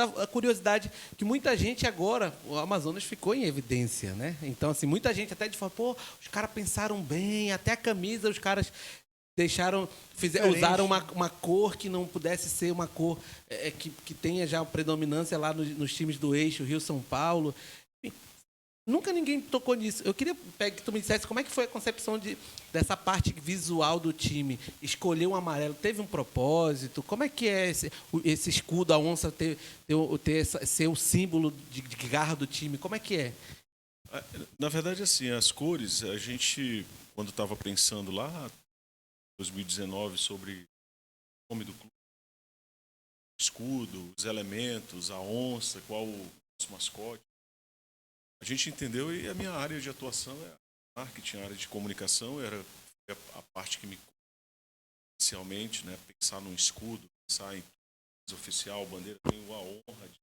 a curiosidade que muita gente agora, o Amazonas ficou em evidência, né? Então, assim, muita gente até de falar, pô, os caras pensaram bem, até a camisa os caras usaram uma cor que não pudesse ser uma cor que tenha já predominância lá nos times do eixo Rio-São Paulo. Enfim, nunca ninguém tocou nisso. Eu queria que tu me dissesse como é que foi a concepção dessa parte visual do time. Escolher um amarelo, teve um propósito? Como é que é esse escudo, a onça ser o símbolo de garra do time? Como é que é? Na verdade, assim, as cores, a gente, quando estava pensando lá, 2019, sobre o nome do clube, o escudo, os elementos, a onça, qual o nosso mascote, a gente entendeu, e a minha área de atuação é a marketing, a área de comunicação, era a parte que me inicialmente, né, pensar num escudo, pensar em oficial, bandeira, tenho a honra de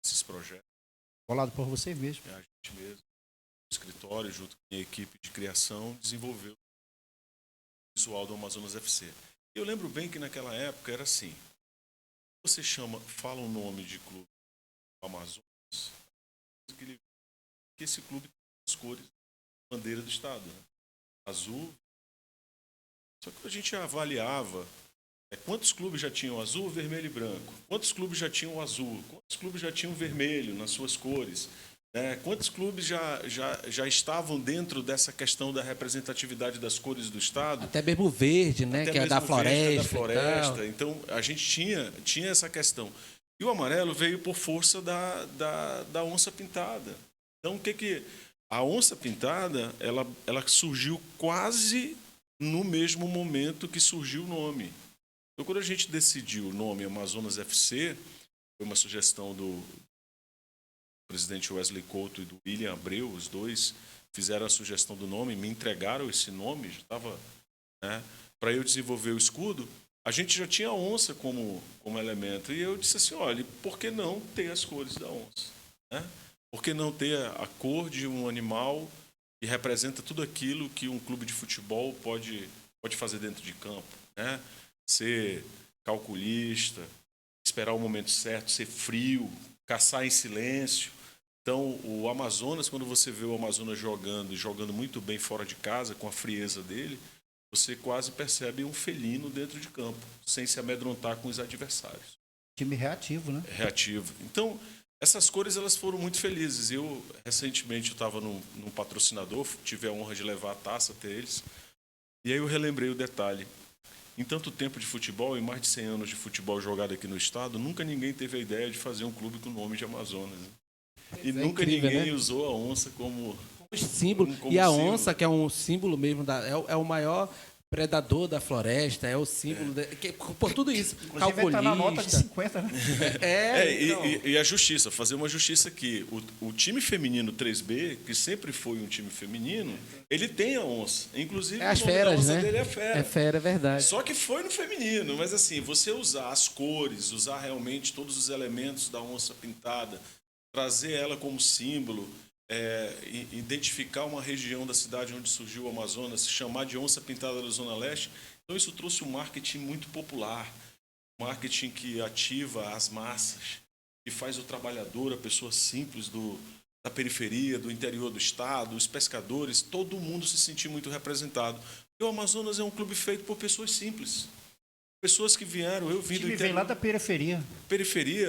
esses projetos. Bolado por vocês mesmo. A gente mesmo, no escritório, junto com a minha equipe de criação, desenvolveu o visual do Amazonas FC. Eu lembro bem que naquela época era assim, você fala um nome de clube Amazonas, que esse clube tem as cores, bandeira do estado, né? Azul. Só que a gente avaliava quantos clubes já tinham azul, vermelho e branco, quantos clubes já tinham azul, quantos clubes já tinham vermelho nas suas cores, né? Quantos clubes já estavam dentro dessa questão da representatividade das cores do estado. Até mesmo verde, né? Que é da floresta. Então, a gente tinha essa questão. E o amarelo veio por força da onça pintada. Então, a onça pintada, ela surgiu quase no mesmo momento que surgiu o nome. Então, quando a gente decidiu o nome Amazonas FC, foi uma sugestão do presidente Wesley Couto e do William Abreu, os dois fizeram a sugestão do nome, me entregaram esse nome, já estava, né, para eu desenvolver o escudo. A gente já tinha a onça como elemento, e eu disse assim, olha, por que não ter as cores da onça? Né? Por que não ter a cor de um animal que representa tudo aquilo que um clube de futebol pode fazer dentro de campo? Né? Ser calculista, esperar o momento certo, ser frio, caçar em silêncio. Então, o Amazonas, quando você vê o Amazonas jogando muito bem fora de casa, com a frieza dele, você quase percebe um felino dentro de campo, sem se amedrontar com os adversários. Time reativo, né? Reativo. Então, essas cores elas foram muito felizes. Recentemente, eu estava num patrocinador, tive a honra de levar a taça até eles, e aí eu relembrei o detalhe. Em tanto tempo de futebol, em mais de 100 anos de futebol jogado aqui no estado, nunca ninguém teve a ideia de fazer um clube com o nome de Amazonas. Né? E nunca incrível, ninguém, né, usou a onça como símbolo. Como E a símbolo. onça, que é um símbolo mesmo, é o maior predador da floresta, é o símbolo... por tudo isso, Inclusive, tá na nota de 50, né? Então. E a justiça, fazer uma justiça aqui. O time feminino 3B, que sempre foi um time feminino, ele tem a onça. Inclusive, É as o nome da feras, onça né? dele é fera. É fera, é verdade. Só que foi no feminino, mas assim, você usar as cores, usar realmente todos os elementos da onça pintada, trazer ela como símbolo, identificar uma região da cidade onde surgiu o Amazonas, se chamar de onça pintada da Zona Leste, então isso trouxe um marketing muito popular, marketing que ativa as massas, que faz o trabalhador, a pessoa simples da periferia, do interior do estado, os pescadores, todo mundo se sentir muito representado. E o Amazonas é um clube feito por pessoas simples. Pessoas que vieram, eu vim do interior. Vem lá da periferia.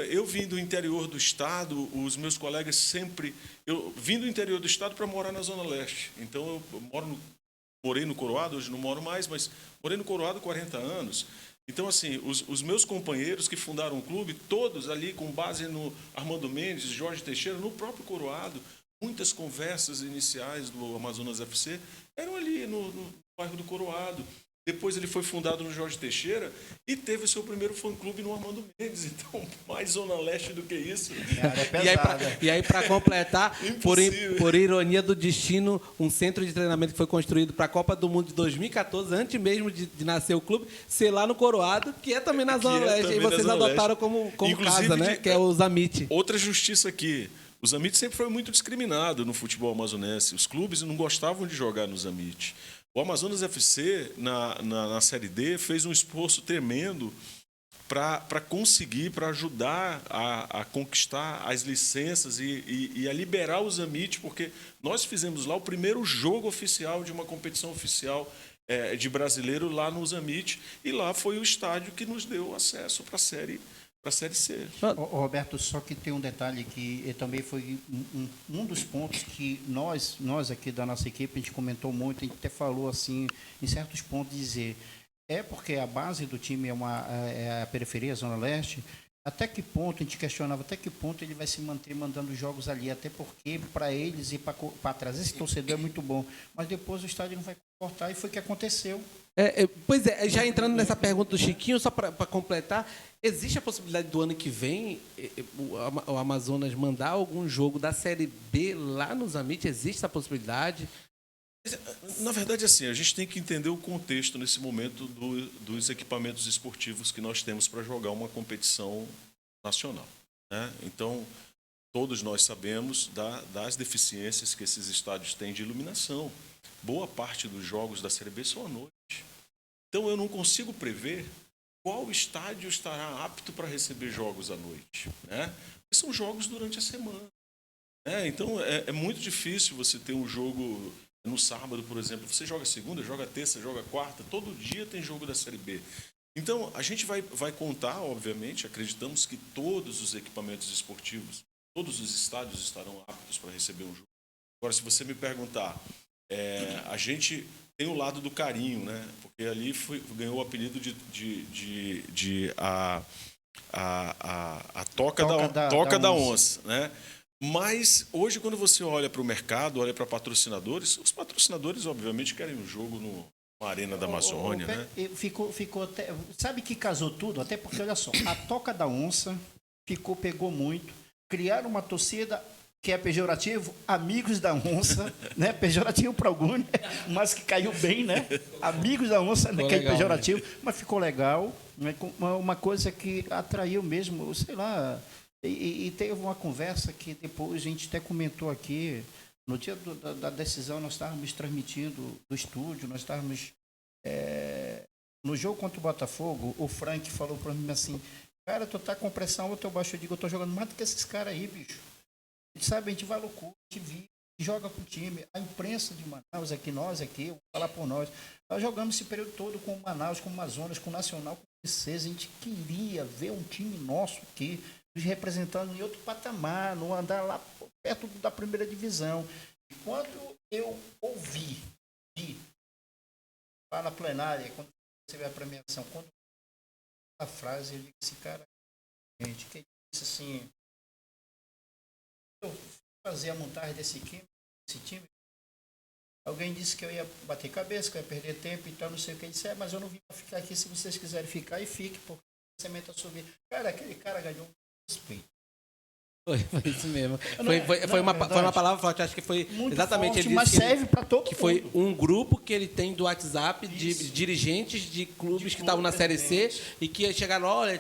Eu vim do interior do estado, os meus colegas sempre... Eu vim do interior do estado para morar na Zona Leste. Então, eu morei no Coroado, hoje não moro mais, mas morei no Coroado 40 anos. Então, assim, os meus companheiros que fundaram o clube, todos ali com base no Armando Mendes, Jorge Teixeira, no próprio Coroado, muitas conversas iniciais do Amazonas FC eram ali no bairro do Coroado. Depois ele foi fundado no Jorge Teixeira e teve o seu primeiro fã-clube no Armando Mendes. Então, mais Zona Leste do que isso. E aí, para completar, por ironia do destino, um centro de treinamento que foi construído para a Copa do Mundo de 2014, antes mesmo de nascer o clube, ser lá no Coroado, que é também na Zona Leste. E vocês adotaram como casa, né? Que é o Zamit. Outra justiça aqui. O Zamit sempre foi muito discriminado no futebol amazonense. Os clubes não gostavam de jogar no Zamit. O Amazonas FC, na Série D, fez um esforço tremendo para conseguir, para ajudar a conquistar as licenças e a liberar os Amit, porque nós fizemos lá o primeiro jogo oficial de uma competição oficial de brasileiro lá no Zamit, e lá foi o estádio que nos deu acesso para a Série C. Roberto, só que tem um detalhe que também foi um dos pontos que nós aqui da nossa equipe, a gente comentou muito, a gente até falou assim, em certos pontos, dizer, porque a base do time é a periferia, a Zona Leste, até que ponto, a gente questionava, até que ponto ele vai se manter mandando jogos ali, até porque para eles e para trazer esse torcedor é muito bom, mas depois o estádio não vai comportar, e foi o que aconteceu. Pois é, já entrando nessa pergunta do Chiquinho, só para completar, existe a possibilidade do ano que vem o Amazonas mandar algum jogo da Série B lá no Zamit? Existe essa possibilidade? Na verdade, assim, a gente tem que entender o contexto nesse momento dos equipamentos esportivos que nós temos para jogar uma competição nacional, né? Então, todos nós sabemos das deficiências que esses estádios têm de iluminação. Boa parte dos jogos da Série B são à noite. Então, eu não consigo prever qual estádio estará apto para receber jogos à noite, né? São jogos durante a semana, né? Então, é muito difícil você ter um jogo no sábado, por exemplo. Você joga segunda, joga terça, joga quarta, todo dia tem jogo da Série B. Então, a gente vai contar, obviamente, acreditamos que todos os equipamentos esportivos, todos os estádios estarão aptos para receber um jogo. Agora, se você me perguntar, a gente tem o lado do carinho, né? Porque ali ganhou o apelido de a toca da onça, né? Mas hoje, quando você olha para o mercado, olha para patrocinadores, os patrocinadores, obviamente, querem um jogo numa arena da Amazônia, né? Ficou até, sabe que casou tudo? Até porque, olha só, a Toca da Onça pegou muito, criaram uma torcida que é pejorativo, Amigos da Onça, né? Pejorativo para alguns, né? Mas que caiu bem, né? Amigos da Onça, né? Que é pejorativo, né? Mas ficou legal, né? Uma coisa que atraiu mesmo, sei lá. E teve uma conversa que depois a gente até comentou aqui, no dia da decisão nós estávamos transmitindo do estúdio, nós estávamos no jogo contra o Botafogo, o Frank falou para mim assim, cara, tu tá com pressão ou teu baixo? Eu digo, eu tô jogando mais do que esses caras aí, bicho. Ele sabe, a gente vai loucura, a gente vive, joga com o time, a imprensa de Manaus aqui, nós aqui, eu vou falar por nós jogamos esse período todo com o Manaus, com o Amazonas, com o Nacional, com o Princesa, a gente queria ver um time nosso aqui, nos representando em outro patamar, não andar lá perto da primeira divisão. E quando eu ouvi lá na plenária, quando você vê a premiação, quando a frase, eu disse assim, cara, gente, que disse assim, eu fazer a montagem desse time, alguém disse que eu ia bater cabeça, que eu ia perder tempo, então não sei o que, disse, mas eu não vim para ficar aqui, se vocês quiserem ficar, e fique, porque o cimento a subir. Cara, aquele cara ganhou respeito. Foi isso mesmo. Foi uma palavra forte, acho que foi muito exatamente forte, mas serve para todo mundo. Que foi um grupo que ele tem do WhatsApp de dirigentes de clubes que estavam na Série C e que chegaram, olha,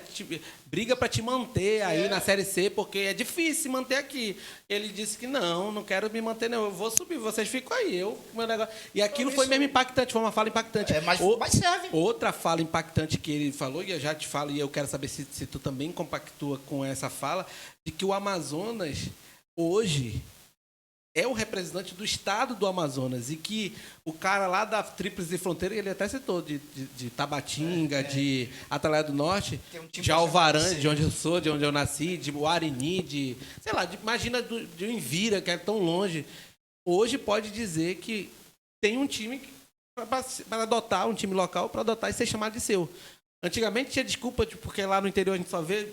briga para te manter aí na Série C, porque é difícil se manter aqui. Ele disse que não quero me manter, não, eu vou subir, vocês ficam aí. Meu negócio. E aquilo foi mesmo impactante, foi uma fala impactante. Mas serve. Outra fala impactante que ele falou, e eu já te falo, e eu quero saber se tu também compactua com essa fala, de que o Amazonas, hoje, é o representante do estado do Amazonas e que o cara lá da Tríplice Fronteira, ele até citou, de Tabatinga, de Atalaia do Norte, de Alvarã, de onde eu sou, de onde eu nasci, de Guarini, sei lá, imagina de Envira, que é tão longe. Hoje pode dizer que tem um time para adotar, um time local para adotar e ser chamado de seu. Antigamente tinha desculpa, porque lá no interior a gente só vê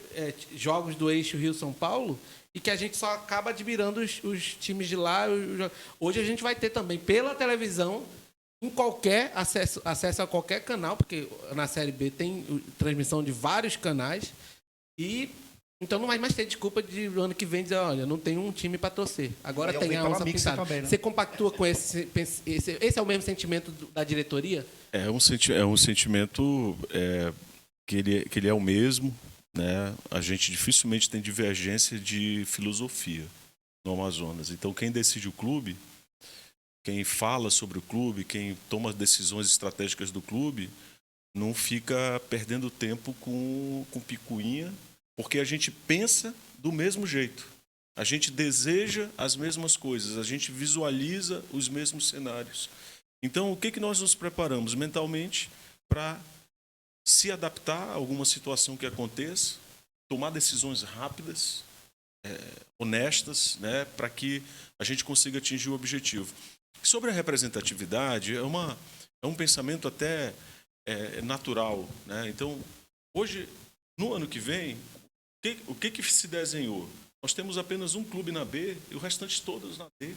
jogos do eixo Rio-São Paulo e que a gente só acaba admirando os times de lá. Hoje a gente vai ter também pela televisão, em qualquer acesso a qualquer canal, porque na Série B tem transmissão de vários canais, e então não vai mais ter desculpa de ano que vem dizer, olha, não tem um time para torcer. Agora tem a onça pintada. Também, né? Você compactua com esse é o mesmo sentimento da diretoria? É um sentimento que ele é o mesmo, né? A gente dificilmente tem divergência de filosofia no Amazonas. Então, quem decide o clube, quem fala sobre o clube, quem toma decisões estratégicas do clube, não fica perdendo tempo com picuinha, porque a gente pensa do mesmo jeito. A gente deseja as mesmas coisas, a gente visualiza os mesmos cenários. Então, o que nós nos preparamos mentalmente para se adaptar a alguma situação que aconteça, tomar decisões rápidas, honestas, né, para que a gente consiga atingir o objetivo. Sobre a representatividade, é um pensamento até natural, né? Então, hoje, no ano que vem, o que se desenhou? Nós temos apenas um clube na B e o restante todos na D.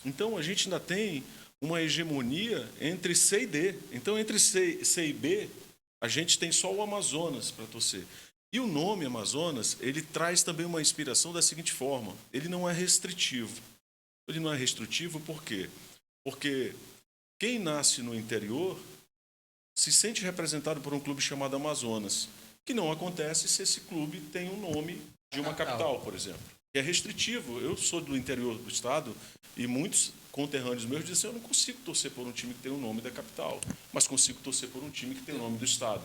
Então, a gente ainda tem uma hegemonia entre C e D. Então, entre C e B, a gente tem só o Amazonas para torcer. E o nome Amazonas, ele traz também uma inspiração da seguinte forma: ele não é restritivo. Ele não é restritivo por quê? Porque quem nasce no interior se sente representado por um clube chamado Amazonas, que não acontece se esse clube tem o nome de uma capital, por exemplo. É restritivo. Eu sou do interior do estado e muitos conterrâneos meus dizem assim: eu não consigo torcer por um time que tem o nome da capital, mas consigo torcer por um time que tem o nome do estado.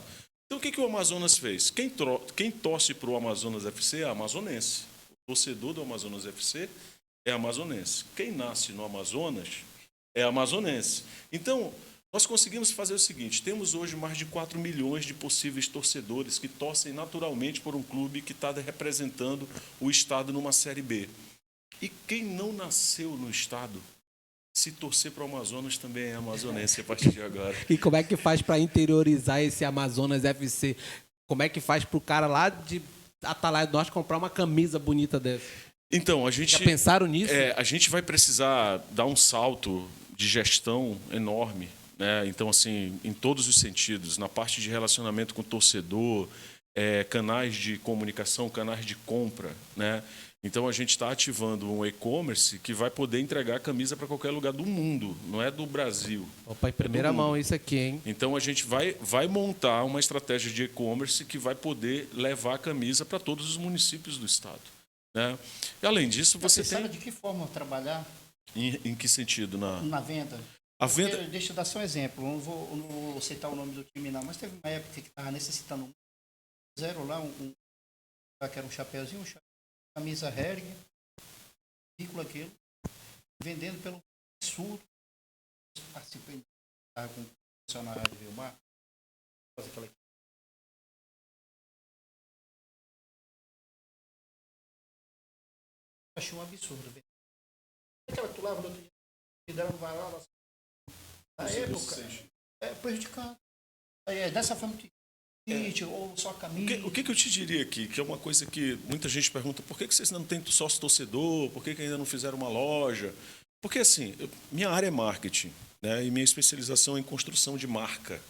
Então, o que o Amazonas fez? Quem torce para o Amazonas FC é amazonense. O torcedor do Amazonas FC é amazonense. Quem nasce no Amazonas é amazonense. Então, nós conseguimos fazer o seguinte: temos hoje mais de 4 milhões de possíveis torcedores que torcem naturalmente por um clube que está representando o estado numa Série B. E quem não nasceu no estado, se torcer para o Amazonas, também é amazonense a partir de agora. E como é que faz para interiorizar esse Amazonas FC? Como é que faz para o cara lá de Atalaia do Norte comprar uma camisa bonita dessa? Então, Já pensaram nisso? A gente vai precisar dar um salto de gestão enorme, né? Então, assim, em todos os sentidos, na parte de relacionamento com o torcedor, canais de comunicação, canais de compra, né? Então, a gente está ativando um e-commerce que vai poder entregar a camisa para qualquer lugar do mundo, não é do Brasil. Opa, em primeira mão isso aqui, hein? Então, a gente vai montar uma estratégia de e-commerce que vai poder levar a camisa para todos os municípios do estado, né? E, além disso, você tem... de que forma trabalhar? Em que sentido? Na venda. A venda... Deixa eu dar só um exemplo. Não vou citar o nome do time, não, mas teve uma época que estava necessitando zero lá, que era um chapéuzinho, camisa Hering, ridículo aquilo, vendendo pelo absurdo. Participei com o funcionário de Vilmar, fazer aquela... Achei um absurdo. Aquela que tu lava no outro dia, que deram no varal, na época, prejudicando. Dessa forma que ou só caminho. O que eu te diria aqui, que é uma coisa que muita gente pergunta: por que vocês ainda não têm sócio torcedor? Por que ainda não fizeram uma loja? Porque, assim, minha área é marketing, né, e minha especialização é em construção de marca.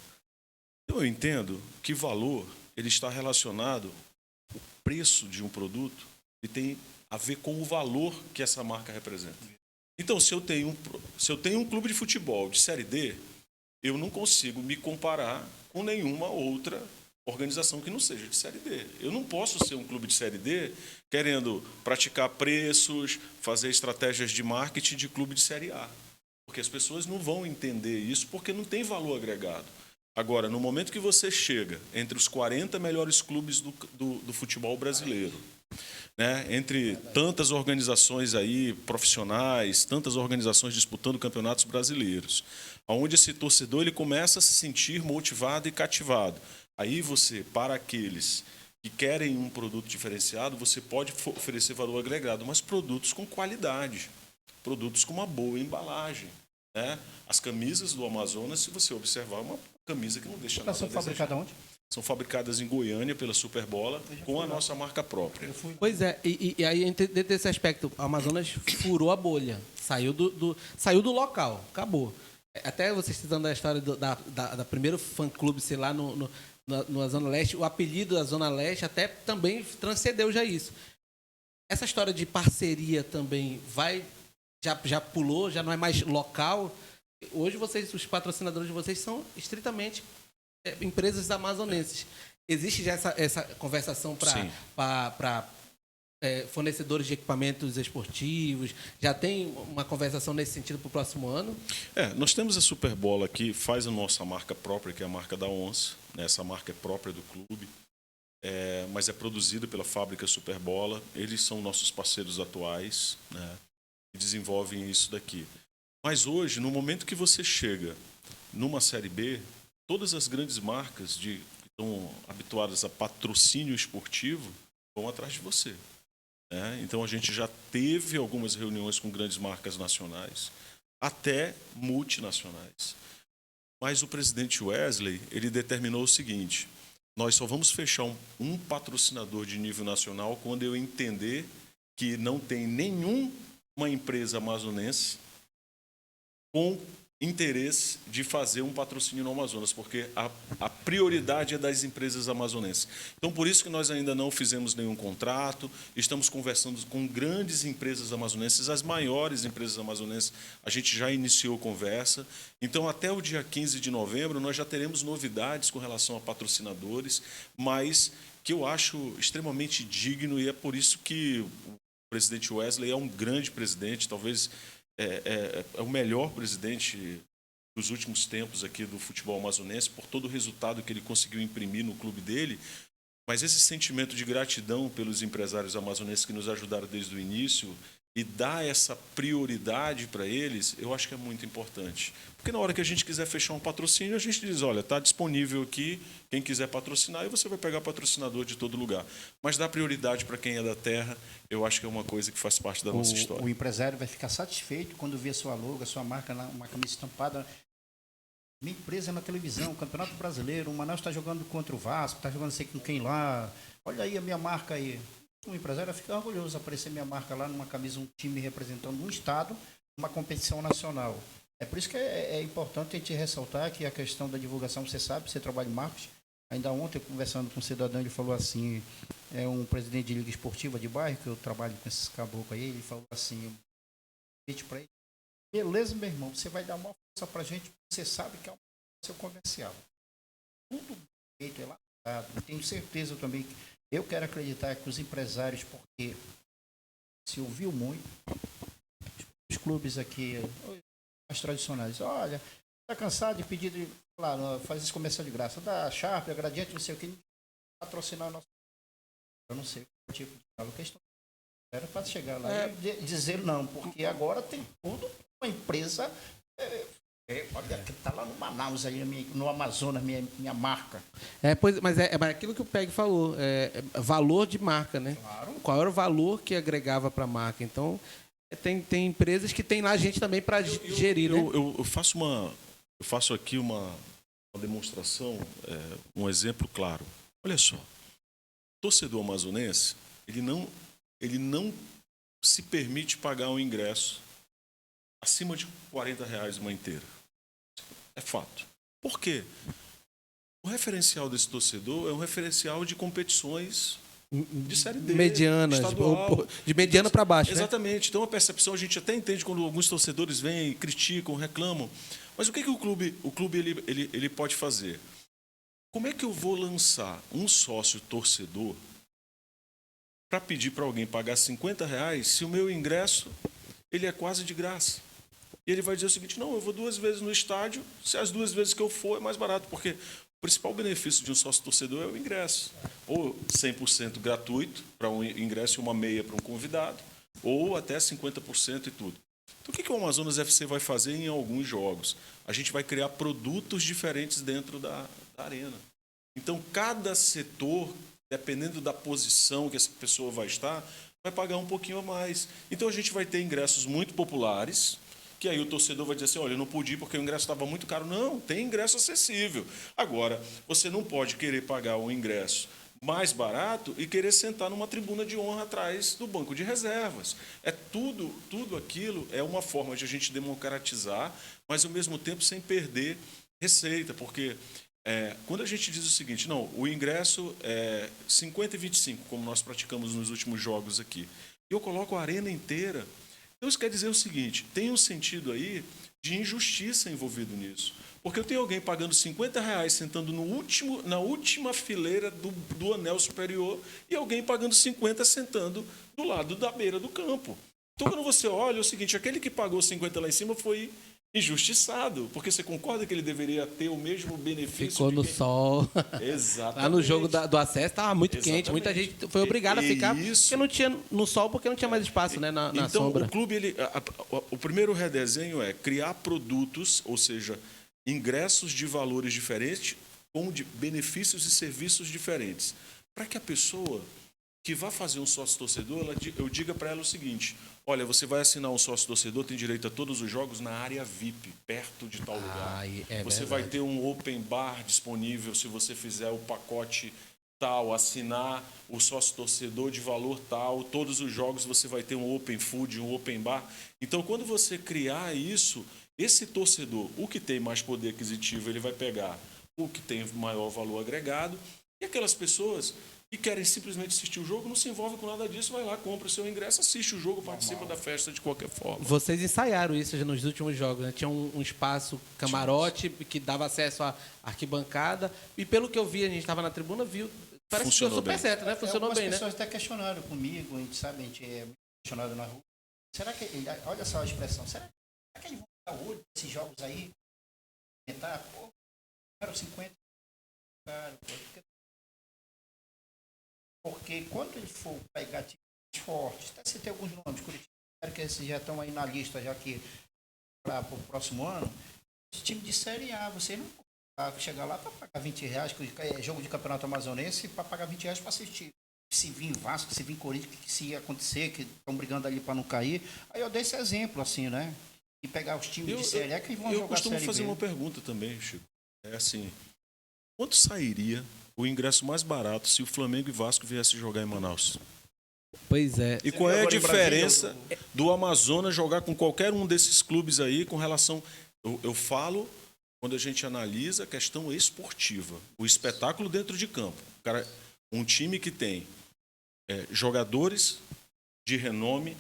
Eu entendo que valor ele está relacionado ao preço de um produto e tem a ver com o valor que essa marca representa. Então, se eu tenho um clube de futebol de Série D, eu não consigo me comparar com nenhuma outra organização que não seja de Série D. Eu não posso ser um clube de Série D querendo praticar preços, fazer estratégias de marketing de clube de Série A. Porque as pessoas não vão entender isso porque não tem valor agregado. Agora, no momento que você chega entre os 40 melhores clubes do futebol brasileiro, né, entre tantas organizações aí profissionais, tantas organizações disputando campeonatos brasileiros, onde esse torcedor ele começa a se sentir motivado e cativado. Aí você, para aqueles que querem um produto diferenciado, você pode oferecer valor agregado, mas produtos com qualidade, produtos com uma boa embalagem, né? As camisas do Amazonas, se você observar, é uma camisa que não deixa nada a desejar. São fabricadas onde? São fabricadas em Goiânia pela Superbola, com a nossa marca própria. Pois é, e aí dentro desse aspecto, o Amazonas furou a bolha, saiu do local, acabou. Até vocês citando a história da primeiro fã-clube, sei lá, na Zona Leste, o apelido da Zona Leste até também transcendeu já isso. Essa história de parceria também já pulou, já não é mais local. Hoje os patrocinadores de vocês são estritamente empresas amazonenses. Existe já essa conversação para fornecedores de equipamentos esportivos? Já tem uma conversação nesse sentido para o próximo ano? Nós temos a Superbola que faz a nossa marca própria, que é a marca da Onça, né? Essa marca é própria do clube, mas é produzida pela fábrica Superbola. Eles são nossos parceiros atuais, né? E desenvolvem isso daqui. Mas hoje, no momento que você chega numa Série B, todas as grandes marcas que estão habituadas a patrocínio esportivo vão atrás de você. Então, a gente já teve algumas reuniões com grandes marcas nacionais, até multinacionais. Mas o presidente Wesley, ele determinou o seguinte: nós só vamos fechar um patrocinador de nível nacional quando eu entender que não tem nenhuma empresa amazonense com interesse de fazer um patrocínio no Amazonas, porque a prioridade é das empresas amazonenses. Então, por isso que nós ainda não fizemos nenhum contrato, estamos conversando com grandes empresas amazonenses, as maiores empresas amazonenses, a gente já iniciou conversa. Então, até o dia 15 de novembro, nós já teremos novidades com relação a patrocinadores, mas que eu acho extremamente digno, e é por isso que o presidente Wesley é um grande presidente, talvez é o melhor presidente dos últimos tempos aqui do futebol amazonense, por todo o resultado que ele conseguiu imprimir no clube dele. Mas esse sentimento de gratidão pelos empresários amazonenses que nos ajudaram desde o início e dar essa prioridade para eles, eu acho que é muito importante. Porque na hora que a gente quiser fechar um patrocínio, a gente diz, olha, está disponível aqui, quem quiser patrocinar, e você vai pegar patrocinador de todo lugar. Mas dar prioridade para quem é da terra, eu acho que é uma coisa que faz parte da nossa história. O empresário vai ficar satisfeito quando vê sua logo, a sua marca, uma camisa estampada. Minha empresa na televisão, Campeonato Brasileiro, o Manaus está jogando contra o Vasco, está jogando não sei com quem lá. Olha aí a minha marca aí. O empresário fica orgulhoso de aparecer minha marca lá numa camisa, um time representando um estado, uma competição nacional. É por isso que é importante a gente ressaltar que a questão da divulgação, você sabe, você trabalha em marketing. Ainda ontem, conversando com um cidadão, ele falou assim, um presidente de liga esportiva de bairro, que eu trabalho com esses caboclos aí, ele falou assim, para ele, beleza, meu irmão, você vai dar uma força para a gente, você sabe que é um seu comercial. Tudo feito, elaborado. Tenho certeza também que eu quero acreditar que os empresários, porque se ouviu muito, os clubes aqui, mais tradicionais, olha, está cansado de pedir, claro, faz esse comercial de graça, da Sharp, a Gradiente, não sei o que, patrocinar o nosso. Eu não sei o tipo de questão. Era para chegar lá e dizer não, porque agora tem tudo, uma empresa. Olha, que está lá no Manaus, aí, no Amazonas, minha marca. Mas é aquilo que o Peg falou, valor de marca, né? Claro. Qual era o valor que agregava para a marca? Então, tem empresas que tem lá gente também para gerir, né? Eu faço aqui uma demonstração, um exemplo claro. Olha só, o torcedor amazonense, ele não se permite pagar um ingresso acima de R$40 uma inteira. É fato. Por quê? O referencial desse torcedor é um referencial de competições de Série D, medianas, estadual. De mediana para baixo, exatamente. Né? Então, a percepção, a gente até entende quando alguns torcedores vêm, criticam, reclamam. Mas o que o clube ele pode fazer? Como é que eu vou lançar um sócio torcedor para pedir para alguém pagar R$50 se o meu ingresso ele é quase de graça? E ele vai dizer o seguinte, não, eu vou 2 vezes no estádio, se as 2 vezes que eu for é mais barato, porque o principal benefício de um sócio torcedor é o ingresso. Ou 100% gratuito para um ingresso e uma meia para um convidado, ou até 50% e tudo. Então, o que o Amazonas FC vai fazer em alguns jogos? A gente vai criar produtos diferentes dentro da arena. Então, cada setor, dependendo da posição que essa pessoa vai estar, vai pagar um pouquinho a mais. Então, a gente vai ter ingressos muito populares, que aí o torcedor vai dizer assim, olha, eu não pude ir porque o ingresso estava muito caro. Não, tem ingresso acessível. Agora, você não pode querer pagar um ingresso mais barato e querer sentar numa tribuna de honra atrás do banco de reservas. Tudo aquilo é uma forma de a gente democratizar, mas ao mesmo tempo sem perder receita, porque quando a gente diz o seguinte, não, o ingresso é 50 e 25, como nós praticamos nos últimos jogos aqui, e eu coloco a arena inteira. Então, isso quer dizer o seguinte, tem um sentido aí de injustiça envolvido nisso. Porque eu tenho alguém pagando R$50 sentando na última fileira do anel superior e alguém pagando 50 sentando do lado da beira do campo. Então, quando você olha, é o seguinte, aquele que pagou 50 lá em cima foi injustiçado, porque você concorda que ele deveria ter o mesmo benefício? Ficou no sol. Exatamente. Lá no jogo do acesso estava muito quente. Muita gente foi obrigada a ficar porque não tinha no sol, porque não tinha mais espaço, né, na então, sombra. o clube, o primeiro redesenho é criar produtos, ou seja, ingressos de valores diferentes, com de benefícios e serviços diferentes. Para que a pessoa que vai fazer um sócio-torcedor, eu diga para ela o seguinte: olha, você vai assinar um sócio-torcedor, tem direito a todos os jogos na área VIP, perto de tal lugar. Você vai ter um open bar disponível se você fizer o pacote tal, assinar o sócio-torcedor de valor tal, todos os jogos você vai ter um open food, um open bar. Então, quando você criar isso, esse torcedor, o que tem mais poder aquisitivo, ele vai pegar o que tem maior valor agregado, e aquelas pessoas que querem simplesmente assistir o jogo, não se envolvem com nada disso, vai lá, compra o seu ingresso, assiste o jogo, participa da festa de qualquer forma. Vocês ensaiaram isso já nos últimos jogos, né? Tinha um espaço camarote que dava acesso à arquibancada, e pelo que eu vi, a gente estava na tribuna, viu, parece que deu super certo, né? Funcionou bem, né? As pessoas até questionaram comigo, a gente sabe, a gente é questionado na rua. Será que, olha só a expressão, será que eles vão dar o olho nesses jogos aí? Tentar, pô, quero 50, cara, pô, porque quando ele for pegar times fortes, até citei alguns nomes, Curitiba, que esses já estão aí na lista, já que para o próximo ano, esse time de Série A, você não pode chegar lá para pagar R$20, que é jogo de campeonato amazonense, para pagar R$20 para assistir. Se vir Vasco, se vir Corinthians, que se ia acontecer, que estão brigando ali para não cair. Aí eu dei esse exemplo, assim, né? E pegar os times de Série A que vão jogar Série B. Eu costumo fazer uma pergunta também, Chico. É assim, quanto sairia o ingresso mais barato se o Flamengo e Vasco viessem jogar em Manaus? Pois é. E qual é a diferença do Amazonas jogar com qualquer um desses clubes aí com relação... Eu falo quando a gente analisa a questão esportiva, o espetáculo dentro de campo. Cara, um time que tem jogadores de renome,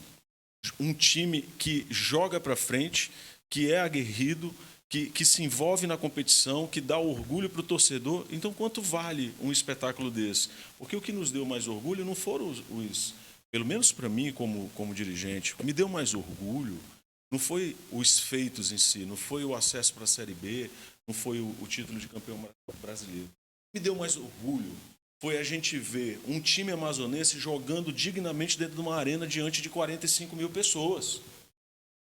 um time que joga para frente, que é aguerrido, que se envolve na competição, que dá orgulho para o torcedor. Então, quanto vale um espetáculo desse? Porque o que nos deu mais orgulho não foram pelo menos para mim como dirigente, o que me deu mais orgulho não foi os feitos em si, não foi o acesso para a Série B, não foi o título de campeão brasileiro. O que me deu mais orgulho foi a gente ver um time amazonense jogando dignamente dentro de uma arena diante de 45 mil pessoas,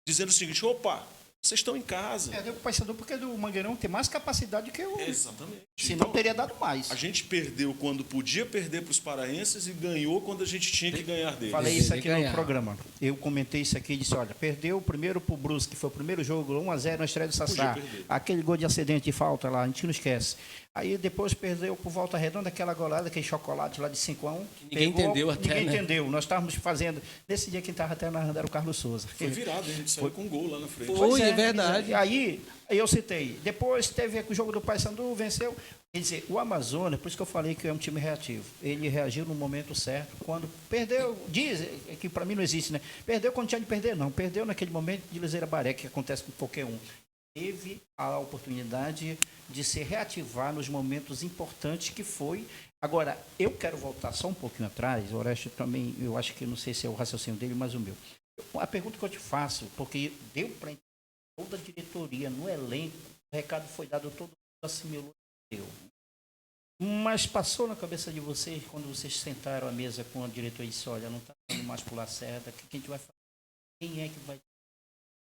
dizendo o seguinte: opa, vocês estão em casa. Deu para o Paysandu porque o Mangueirão tem mais capacidade que o... Exatamente. Senão teria dado mais. A gente perdeu quando podia perder para os paraenses e ganhou quando a gente tinha que ganhar deles. Falei isso aqui no programa. Eu comentei isso aqui e disse, olha, perdeu primeiro para o Brusque, que foi o primeiro jogo, 1-0 na estreia do Sassá. Aquele gol de acidente de falta lá, a gente não esquece. Aí depois perdeu por Volta Redonda, aquela golada, aquele chocolate lá de 5-1. Ninguém entendeu até, Ninguém entendeu. Nós estávamos fazendo... Nesse dia quem estava até narrando era o Carlos Souza. Foi virado, a gente saiu com um gol lá na frente. Foi, é verdade. Aí eu citei. Depois teve o jogo do Paysandu, venceu. Quer dizer, o Amazonas, por isso que eu falei que é um time reativo. Ele reagiu no momento certo. Quando perdeu, diz que para mim não existe, né? Perdeu quando tinha de perder, não. Perdeu naquele momento de Liseira Baré, que acontece com qualquer um. Teve a oportunidade de se reativar nos momentos importantes que foi. Agora, eu quero voltar só um pouquinho atrás. O Orestes também, eu acho que não sei se é o raciocínio dele, mas o meu. A pergunta que eu te faço, porque deu para toda a diretoria, no elenco, o recado foi dado, todo mundo assimilou e deu. Mas passou na cabeça de vocês, quando vocês sentaram à mesa com a diretoria e disse, olha, não está dando mais pular certa, o que a gente vai fazer? Quem é que vai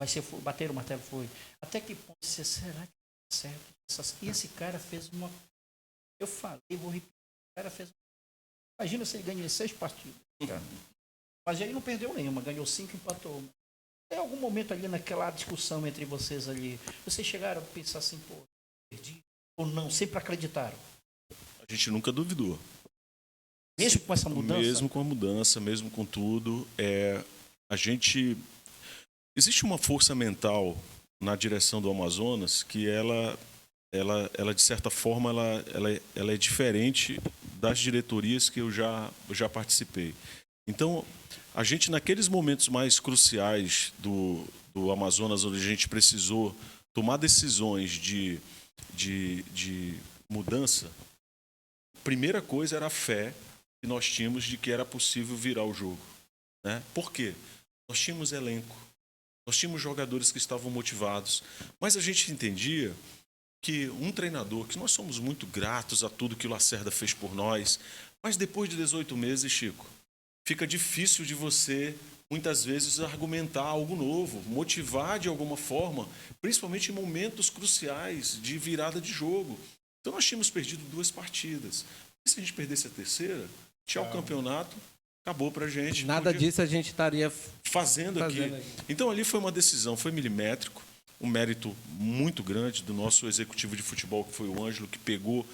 ser, bater o martelo? Foi. Até que ponto você, será que está certo? E esse cara fez uma... Eu falei, vou repetir, o cara fez uma... Imagina se ele ganha 6 partidas, cara. Mas aí não perdeu nenhuma, ganhou 5 e empatou. Tem algum momento ali naquela discussão entre vocês ali, vocês chegaram a pensar assim, pô, perdi? Ou não, sempre acreditaram? A gente nunca duvidou. Mesmo com essa mudança? Mesmo com a mudança, mesmo com tudo. A gente... Existe uma força mental na direção do Amazonas que ela de certa forma, ela é diferente das diretorias que eu já participei. Então, a gente, naqueles momentos mais cruciais do Amazonas, onde a gente precisou tomar decisões de mudança, a primeira coisa era a fé que nós tínhamos de que era possível virar o jogo. né? Por quê? Nós tínhamos elenco, nós tínhamos jogadores que estavam motivados, mas a gente entendia que um treinador, que nós somos muito gratos a tudo que o Lacerda fez por nós, mas depois de 18 meses, Chico, fica difícil de você, muitas vezes, argumentar algo novo, motivar de alguma forma, principalmente em momentos cruciais de virada de jogo. Então nós tínhamos perdido 2 partidas. E se a gente perdesse a terceira, tchau, campeonato, acabou pra gente. Nada disso a gente estaria fazendo aqui. Então ali foi uma decisão, foi milimétrico, um mérito muito grande do nosso executivo de futebol, que foi o Ângelo, que pegou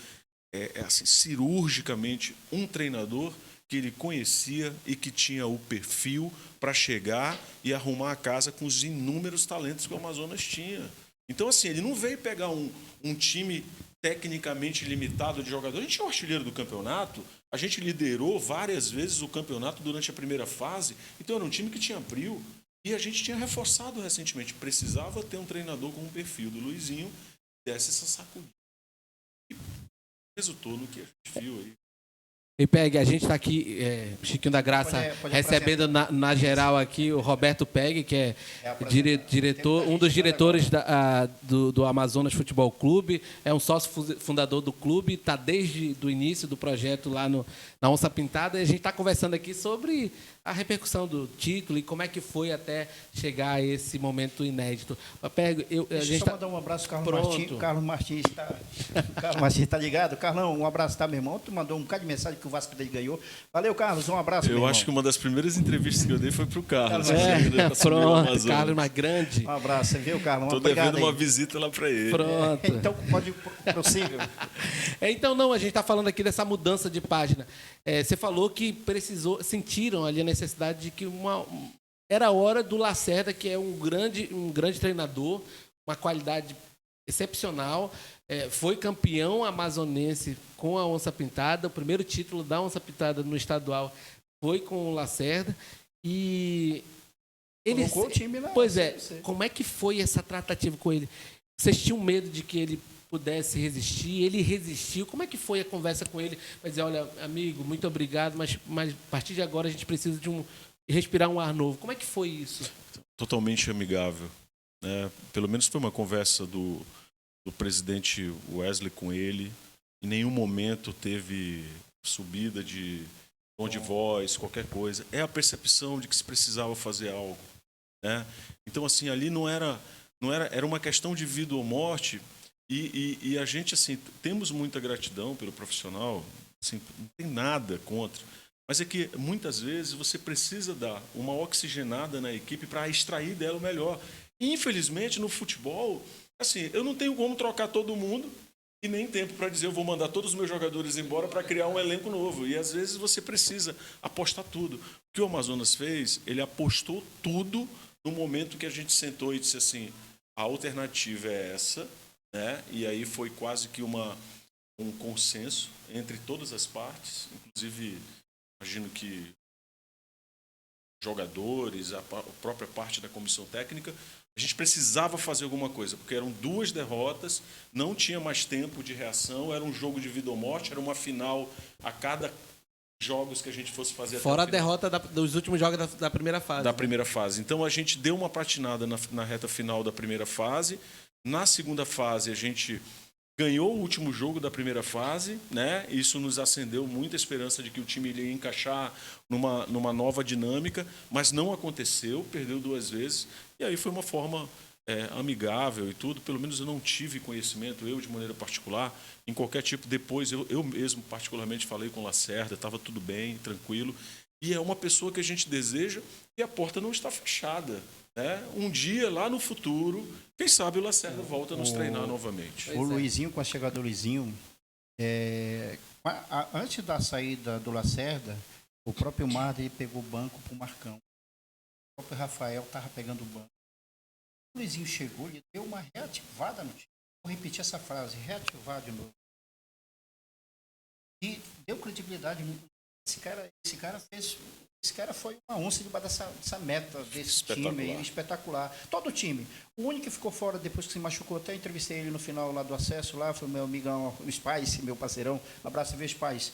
assim, cirurgicamente um treinador que ele conhecia e que tinha o perfil para chegar e arrumar a casa com os inúmeros talentos que o Amazonas tinha. Então, assim, ele não veio pegar um time tecnicamente limitado de jogadores. A gente é o artilheiro do campeonato, a gente liderou várias vezes o campeonato durante a primeira fase, então era um time que tinha brilho. E a gente tinha reforçado recentemente. Precisava ter um treinador com o perfil do Luizinho, desse essa sacudida. E resultou no que a gente viu aí. E Peg, a gente está aqui, Chiquinho da Graça, pode recebendo na geral aqui o Roberto Peg, que é diretor, um dos diretores do Amazonas Futebol Clube, é um sócio fundador do clube, está desde o início do projeto lá na Onça Pintada, e a gente está conversando aqui sobre a repercussão do título e como é que foi até chegar a esse momento inédito. Peg, a gente só mandar um abraço ao Carlos Martins. Carlos Martins está ligado? Carlão, um abraço, tá, meu irmão? Tu mandou um bocado de mensagem que o Vasco dele ganhou. Valeu, Carlos, um abraço, meu irmão. Eu acho que uma das primeiras entrevistas que eu dei foi para o Carlos. Pronto, Carlos mais grande. Um abraço, você viu, Carlos? Estou devendo uma visita lá para ele. Pronto. Então, pode prosseguir. Então, não, a gente está falando aqui dessa mudança de página. Você falou que sentiram ali a necessidade de que era a hora do Lacerda, que é um grande treinador, uma qualidade excepcional, foi campeão amazonense com a Onça Pintada, o primeiro título da Onça Pintada no estadual foi com o Lacerda, e ele colocou o time lá. Pois é, como é que foi essa tratativa com ele? Vocês tinham medo de que ele pudesse resistir? Ele resistiu? Como é que foi a conversa com ele? Vai dizer, olha, amigo, muito obrigado, mas a partir de agora a gente precisa de respirar um ar novo. Como é que foi isso? Totalmente amigável, né? Pelo menos foi uma conversa do presidente Wesley com ele. Em nenhum momento teve subida de tom de voz, qualquer coisa. É a percepção de que se precisava fazer algo, né? Então, assim, ali era uma questão de vida ou morte. E a gente, assim, temos muita gratidão pelo profissional, assim, não tem nada contra. Mas é que, muitas vezes, você precisa dar uma oxigenada na equipe para extrair dela o melhor. E, infelizmente, no futebol, assim, eu não tenho como trocar todo mundo e nem tempo para dizer eu vou mandar todos os meus jogadores embora para criar um elenco novo. E, às vezes, você precisa apostar tudo. O que o Amazonas fez, ele apostou tudo no momento que a gente sentou e disse assim, a alternativa é essa, né? E aí foi quase que um consenso entre todas as partes, inclusive, imagino que jogadores, a própria parte da comissão técnica, a gente precisava fazer alguma coisa, porque eram 2 derrotas, não tinha mais tempo de reação, era um jogo de vida ou morte, era uma final a cada jogos que a gente fosse fazer. Fora a derrota dos últimos jogos da primeira fase. Da primeira fase. Então, a gente deu uma patinada na reta final da primeira fase. Na segunda fase, a gente ganhou o último jogo da primeira fase, né? Isso nos acendeu muita esperança de que o time iria encaixar numa nova dinâmica, mas não aconteceu, perdeu 2 vezes. E aí foi uma forma amigável e tudo. Pelo menos eu não tive conhecimento, eu de maneira particular, em qualquer tipo. Depois eu mesmo particularmente falei com o Lacerda, estava tudo bem, tranquilo. E é uma pessoa que a gente deseja e a porta não está fechada, né? Um dia, lá no futuro, quem sabe o Lacerda volta a nos treinar novamente. O Luizinho, com a chegada do Luizinho, antes da saída do Lacerda, o próprio Marder pegou o banco para o Marcão. O próprio Rafael estava pegando o banco. O Luizinho chegou e deu uma reativada no time. Vou repetir essa frase, reativar de novo. E deu credibilidade. Esse cara foi uma onça debaixo dessa meta desse time aí, espetacular. Todo o time. O único que ficou fora depois que se machucou, até entrevistei ele no final lá do acesso, lá foi meu amigão, o Spice, meu parceirão. Um abraço, viu, Spice?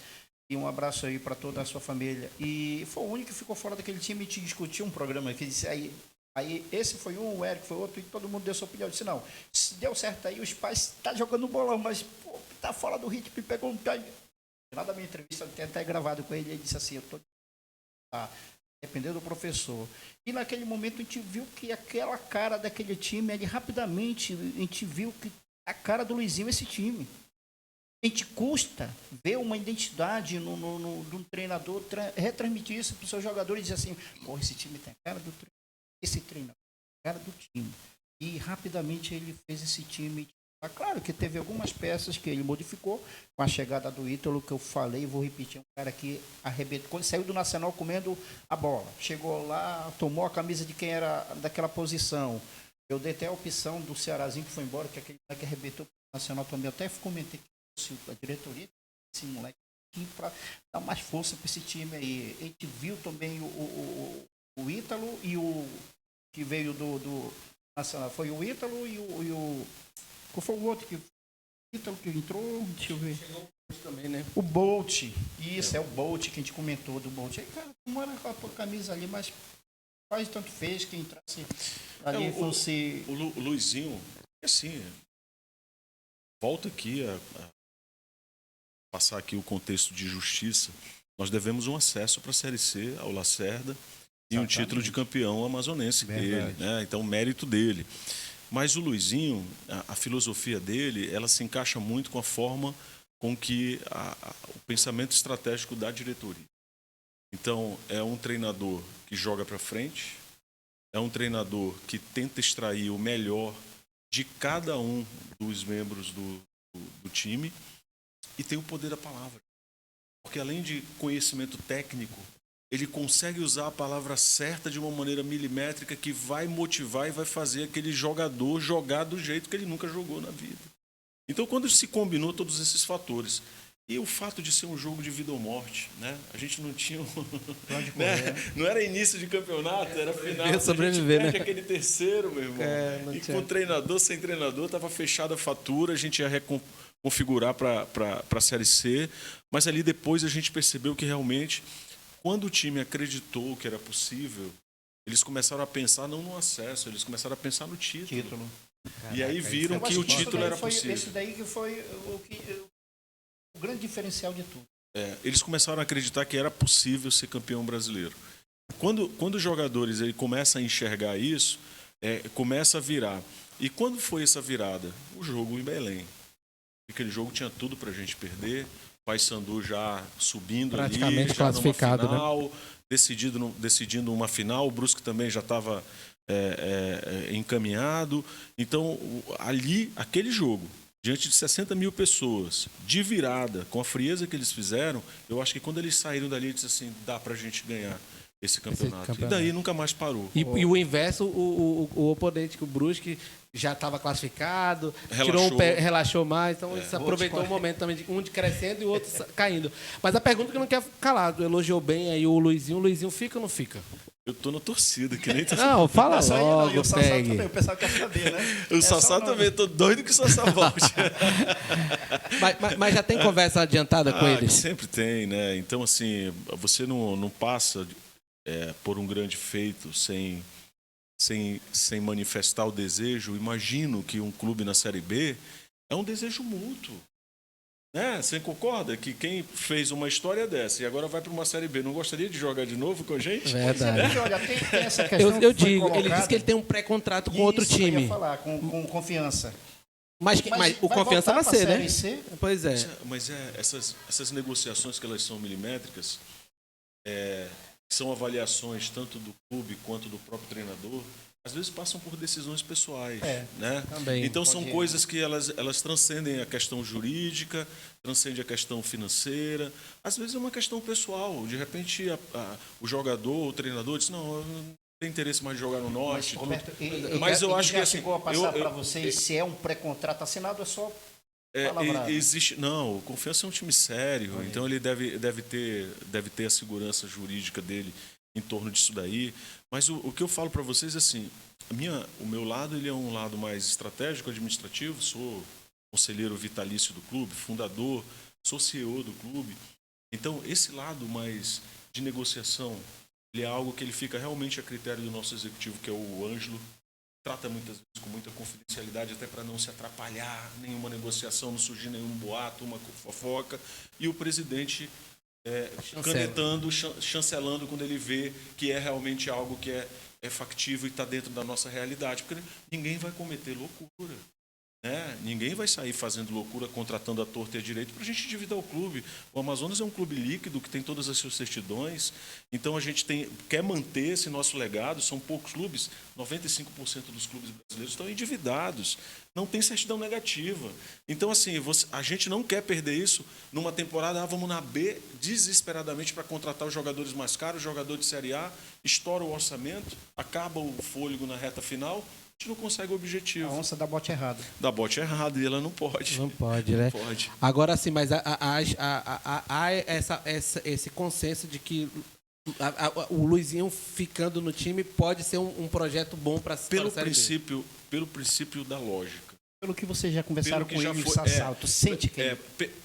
E um abraço aí para toda a sua família. E foi o único que ficou fora daquele time e te discutiu um programa que disse aí esse foi um, o Eric foi outro, e todo mundo deu sua opinião. Eu disse, não, se deu certo aí, os pais tá jogando bolão, mas pô, tá fora do ritmo e pegou um time. No final da minha entrevista, tem até gravado com ele, ele disse assim, eu tô dependendo do professor. E naquele momento a gente viu que aquela cara daquele time, ele rapidamente, a gente viu que a cara do Luizinho é esse time. A gente custa ver uma identidade de um treinador, retransmitir isso para os seus jogadores e dizer assim, pô, esse time tem a cara do treinador, esse treinador tem a cara do time. E rapidamente ele fez esse time. Claro que teve algumas peças que ele modificou, com a chegada do Ítalo, que eu falei, vou repetir, um cara que arrebentou, quando saiu do Nacional comendo a bola, chegou lá, tomou a camisa de quem era daquela posição. Eu dei até a opção do Cearazinho que foi embora, que aquele que arrebentou o Nacional também, eu até comentei que a diretoria, esse moleque, para dar mais força para esse time aí. A gente viu também o Ítalo e o que veio do Nacional, foi o Ítalo e o qual foi o outro que Ítalo que entrou? Deixa eu ver. Chegou também, né? O Bolt. Isso, é o Bolt que a gente comentou do Bolt. Aí, cara, mora com a camisa ali, mas faz tanto fez que entrasse ali fosse. O Luizinho, assim, volta aqui a passar aqui o contexto de justiça. Nós devemos um acesso para a Série C ao Lacerda e um título de campeão amazonense dele, né? Então, mérito dele. Mas o Luizinho, a filosofia dele, ela se encaixa muito com a forma com que o pensamento estratégico da diretoria. Então, é um treinador que joga para frente, é um treinador que tenta extrair o melhor de cada um dos membros do time e tem o poder da palavra. Porque além de conhecimento técnico, ele consegue usar a palavra certa de uma maneira milimétrica que vai motivar e vai fazer aquele jogador jogar do jeito que ele nunca jogou na vida. Então, quando se combinou todos esses fatores, e o fato de ser um jogo de vida ou morte, né? A gente não tinha né? Não era início de campeonato, era final. Sobreviver, a gente né? Aquele terceiro, meu irmão. E com treinador, sem treinador, estava fechada a fatura, a gente ia reconfigurar para a Série C, mas ali depois a gente percebeu que realmente, quando o time acreditou que era possível, eles começaram a pensar não no acesso, eles começaram a pensar no título. Caraca, e aí viram que o título era possível. Esse daí que foi o grande diferencial de tudo. Eles começaram a acreditar que era possível ser campeão brasileiro. Quando os jogadores começam a enxergar isso, começa a virar. E quando foi essa virada? O jogo em Belém. Aquele jogo tinha tudo para a gente perder. Paysandu já subindo praticamente ali, classificado, final, né? Decidindo uma final. O Brusque também já estava encaminhado. Então, ali, aquele jogo, diante de 60 mil pessoas, de virada, com a frieza que eles fizeram, eu acho que quando eles saíram dali, eles disseram assim, dá pra gente ganhar esse campeonato. E daí nunca mais parou. E o inverso, o oponente, que o Brusque já estava classificado, relaxou mais, então eles aproveitou o momento também de um crescendo e o outro caindo. Mas a pergunta que não quer calar, elogiou bem aí o Luizinho fica ou não fica? Eu tô na torcida, que nem tá. Não, fala logo, o Sassá também, o pessoal quer saber, né? O Sassá também, tô doido que o Sassá volte. mas já tem conversa adiantada com eles? Sempre tem, né? Então, assim, você não passa por um grande feito sem manifestar o desejo. Imagino que um clube na Série B é um desejo mútuo. Né? Você concorda que quem fez uma história dessa e agora vai para uma Série B não gostaria de jogar de novo com a gente? Verdade. Olha, tem essa questão eu digo, ele disse que ele tem um pré-contrato com outro time. Eu ia falar, com confiança. Mas o confiança vai ser, né? C? Pois é. Mas essas negociações que elas são milimétricas, são avaliações tanto do clube quanto do próprio treinador, às vezes passam por decisões pessoais, né? Também. Então são coisas que elas transcendem a questão jurídica, transcendem a questão financeira. Às vezes é uma questão pessoal. De repente o jogador, o treinador diz, não, eu não tenho interesse mais de jogar no Norte. Mas eu acho que assim, chegou a passar para vocês se é um pré-contrato assinado, é só existe. Não, o Confiança é um time sério, então ele deve ter a segurança jurídica dele em torno disso daí. Mas o que eu falo para vocês é assim, o meu lado ele é um lado mais estratégico, administrativo, sou conselheiro vitalício do clube, fundador, sou CEO do clube, Então, esse lado mais de negociação, ele é algo que ele fica realmente a critério do nosso executivo, que é o Ângelo. Trata muitas vezes com muita confidencialidade, até para não se atrapalhar nenhuma negociação, não surgir nenhum boato, uma fofoca. E o presidente canetando, chancelando quando ele vê que é realmente algo que é factível e está dentro da nossa realidade. Porque ninguém vai cometer loucura. Né? Ninguém vai sair fazendo loucura, contratando a torta e a direito para a gente endividar o clube. O Amazonas é um clube líquido que tem todas as suas certidões. Então a gente quer manter esse nosso legado. São poucos clubes, 95% dos clubes brasileiros estão endividados. Não tem certidão negativa. Então, assim, a gente não quer perder isso numa temporada. Vamos na B desesperadamente para contratar os jogadores mais caros, jogador de Série A, estoura o orçamento, acaba o fôlego na reta final. A gente não consegue o objetivo. A onça dá bote errado. Dá bote errado e ela não pode. Não pode, né? Não pode. Agora sim, mas há esse consenso de que o Luizinho ficando no time pode ser um projeto bom para a Série B. Pelo princípio da lógica. Pelo que vocês já conversaram com ele, foi, Sassal, tu sente que...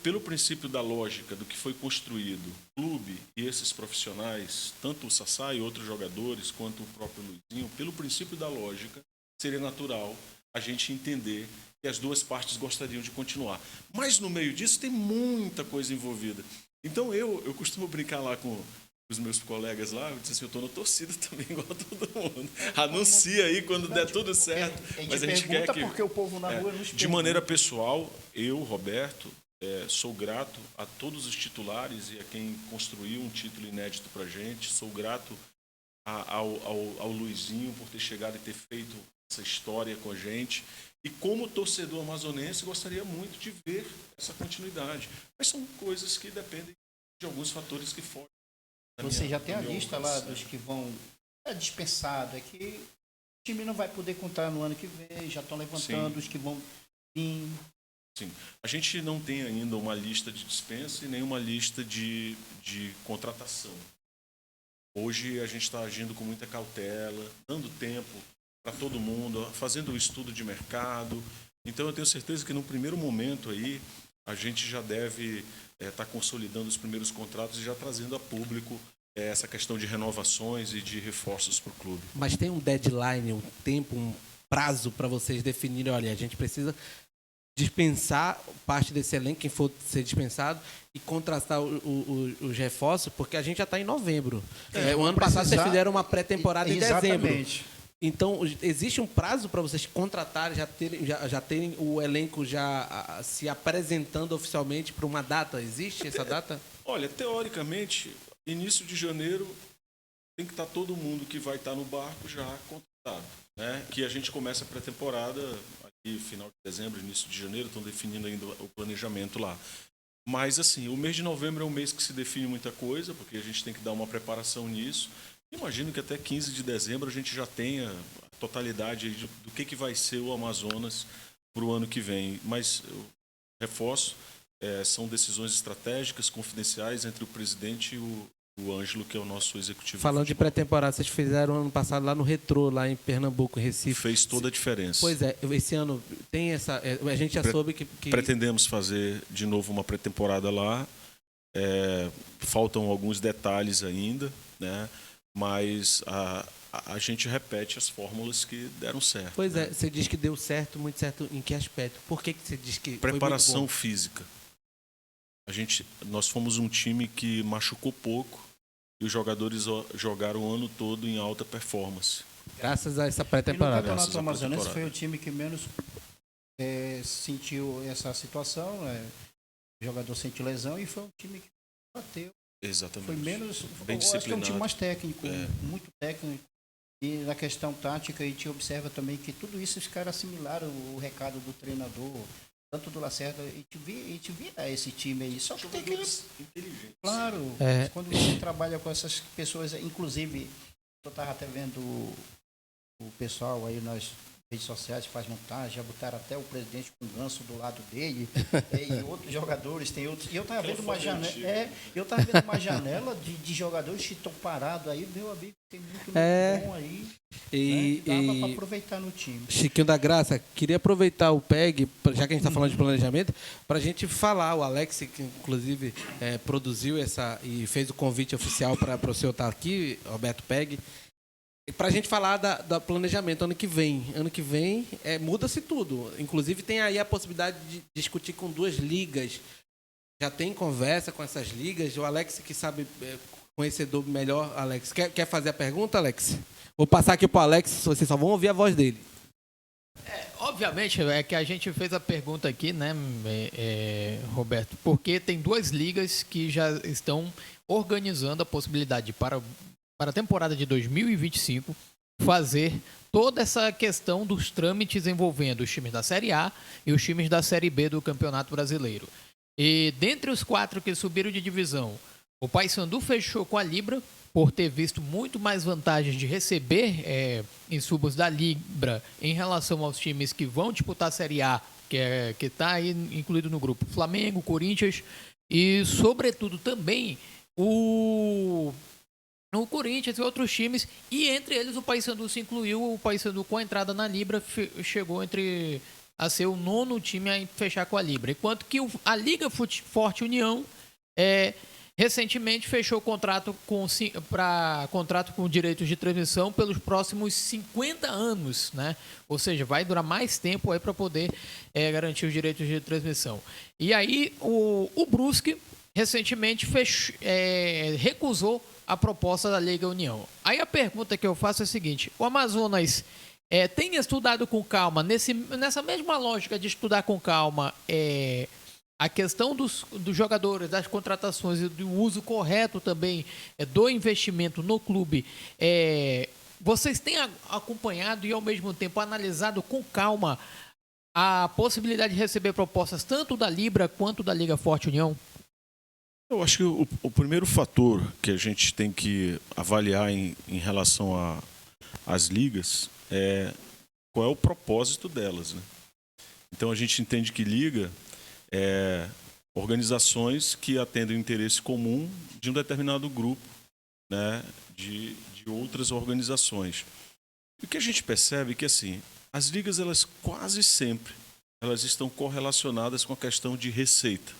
Pelo princípio da lógica do que foi construído, o clube e esses profissionais, tanto o Sassá e outros jogadores, quanto o próprio Luizinho, pelo princípio da lógica, seria natural a gente entender que as duas partes gostariam de continuar. Mas no meio disso tem muita coisa envolvida. Então eu costumo brincar lá com os meus colegas lá, eu disse assim, eu estou na torcida também, igual todo mundo. Anuncia aí quando der tudo certo. Mas a gente quer que... porque o povo na rua nos de maneira pessoal, eu, Roberto, sou grato a todos os titulares e a quem construiu um título inédito para a gente. Sou grato ao Luizinho por ter chegado e ter feito essa história com a gente. E como torcedor amazonense, gostaria muito de ver essa continuidade. Mas são coisas que dependem de alguns fatores que fogem. Você já tem a lista lá dos que vão... É dispensado, é que o time não vai poder contar no ano que vem, já estão levantando. Sim. Os que vão vir. Sim. A gente não tem ainda uma lista de dispensa e nem uma lista de contratação. Hoje a gente está agindo com muita cautela, dando tempo para todo mundo, fazendo o estudo de mercado. Então eu tenho certeza que no primeiro momento aí a gente já deve estar consolidando os primeiros contratos e já trazendo a público essa questão de renovações e de reforços para o clube. Mas tem um deadline, um tempo, um prazo para vocês definirem, olha, a gente precisa dispensar parte desse elenco, quem for ser dispensado, e contratar os reforços, porque a gente já está em novembro. O ano passado vocês fizeram uma pré-temporada em dezembro. Então, existe um prazo para vocês contratarem, já terem o elenco já se apresentando oficialmente para uma data? Existe essa data? Olha, teoricamente, início de janeiro tem que estar todo mundo que vai estar no barco já contratado. Né? Que a gente começa a pré-temporada, aqui final de dezembro, início de janeiro, estão definindo ainda o planejamento lá. Mas, assim, o mês de novembro é um mês que se define muita coisa, porque a gente tem que dar uma preparação nisso. Imagino que até 15 de dezembro a gente já tenha a totalidade do que vai ser o Amazonas para o ano que vem. Mas, eu reforço, são decisões estratégicas, confidenciais entre o presidente e o Ângelo, que é o nosso executivo. Falando de pré-temporada, vocês fizeram ano passado lá no Retrô, lá em Pernambuco, em Recife. Fez toda a diferença. Pois é, esse ano tem essa... A gente já soube que... Pretendemos fazer de novo uma pré-temporada lá. Faltam alguns detalhes ainda, né? Mas a gente repete as fórmulas que deram certo. Pois é, você diz que deu certo, muito certo em que aspecto? Por que você diz que preparação foi muito bom? Física. Nós fomos um time que machucou pouco e os jogadores jogaram o ano todo em alta performance. Graças a essa pré-temporada. E no Campeonato Amazonense foi o time que menos sentiu essa situação. O jogador sentiu lesão e foi um time que bateu. Exatamente. Foi menos... Bem acho que é um time disciplinado. mais técnico, muito técnico. E na questão tática, a gente observa também que tudo isso os caras assimilaram o recado do treinador, tanto do Lacerda, e te vira esse time aí. Só que tem que... inteligentes. Claro, quando você trabalha com essas pessoas, inclusive, eu estava até vendo o pessoal aí, nós redes sociais, faz montagem, já botaram até o presidente com o ganso do lado dele, e outros jogadores, tem outros. E eu estava vendo uma janela, de jogadores que estão parados aí, meu amigo, tem muito bom aí. E, né? Dava para aproveitar no time. Chiquinho da Graça, queria aproveitar o PEG, já que a gente está falando de planejamento, para a gente falar, o Alex, que inclusive produziu essa e fez o convite oficial para o senhor estar aqui, Roberto PEG, para a gente falar da planejamento ano que vem. Ano que vem muda-se tudo. Inclusive tem aí a possibilidade de discutir com 2 ligas. Já tem conversa com essas ligas. O Alex, que sabe, conhecedor melhor, Alex. Quer fazer a pergunta, Alex? Vou passar aqui para o Alex, vocês só vão ouvir a voz dele. Obviamente, é que a gente fez a pergunta aqui, né, Roberto? Porque tem 2 ligas que já estão organizando a possibilidade para a temporada de 2025, fazer toda essa questão dos trâmites envolvendo os times da Série A e os times da Série B do Campeonato Brasileiro. E dentre os 4 que subiram de divisão, o Paysandu fechou com a Libra, por ter visto muito mais vantagens de receber insumos da Libra em relação aos times que vão disputar a Série A, que está aí incluído no grupo Flamengo, Corinthians e, sobretudo, também o Corinthians e outros times, e entre eles o Paysandu se incluiu. O Paysandu, com a entrada na Libra, chegou a ser o 9º time a fechar com a Libra, enquanto que a Liga Forte União recentemente fechou contrato com direitos de transmissão pelos próximos 50 anos, né? Ou seja, vai durar mais tempo aí para poder garantir os direitos de transmissão. E aí o Brusque recentemente recusou a proposta da Liga União. Aí a pergunta que eu faço é a seguinte: o Amazonas tem estudado com calma, nessa mesma lógica de estudar com calma a questão dos jogadores, das contratações e do uso correto também do investimento no clube, vocês têm acompanhado e ao mesmo tempo analisado com calma a possibilidade de receber propostas tanto da Libra quanto da Liga Forte União? Eu acho que o primeiro fator que a gente tem que avaliar em relação às ligas é qual é o propósito delas, né? Então a gente entende que liga organizações que atendem o interesse comum de um determinado grupo, né, de outras organizações. E o que a gente percebe é que assim, as ligas, elas quase sempre estão correlacionadas com a questão de receita,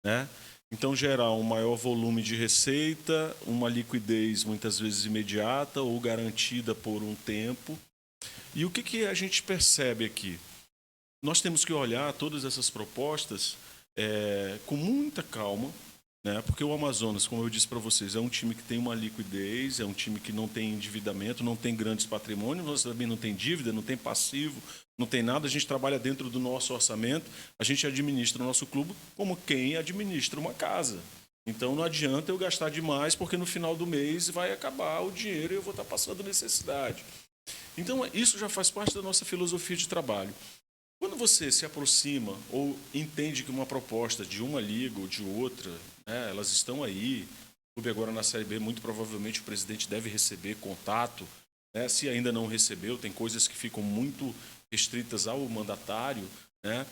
né? Então, gerar um maior volume de receita, uma liquidez muitas vezes imediata ou garantida por um tempo. E o que a gente percebe aqui? Nós temos que olhar todas essas propostas com muita calma, né? Porque o Amazonas, como eu disse para vocês, é um time que tem uma liquidez, é um time que não tem endividamento, não tem grandes patrimônios, nós também não tem dívida, não tem passivo, não tem nada. A gente trabalha dentro do nosso orçamento, a gente administra o nosso clube como quem administra uma casa. Então não adianta eu gastar demais, porque no final do mês vai acabar o dinheiro e eu vou estar passando necessidade. Então isso já faz parte da nossa filosofia de trabalho. Quando você se aproxima ou entende que uma proposta de uma liga ou de outra, né, elas estão aí, o clube agora na Série B, muito provavelmente o presidente deve receber contato, né, se ainda não recebeu, tem coisas que ficam muito restritas ao mandatário, né?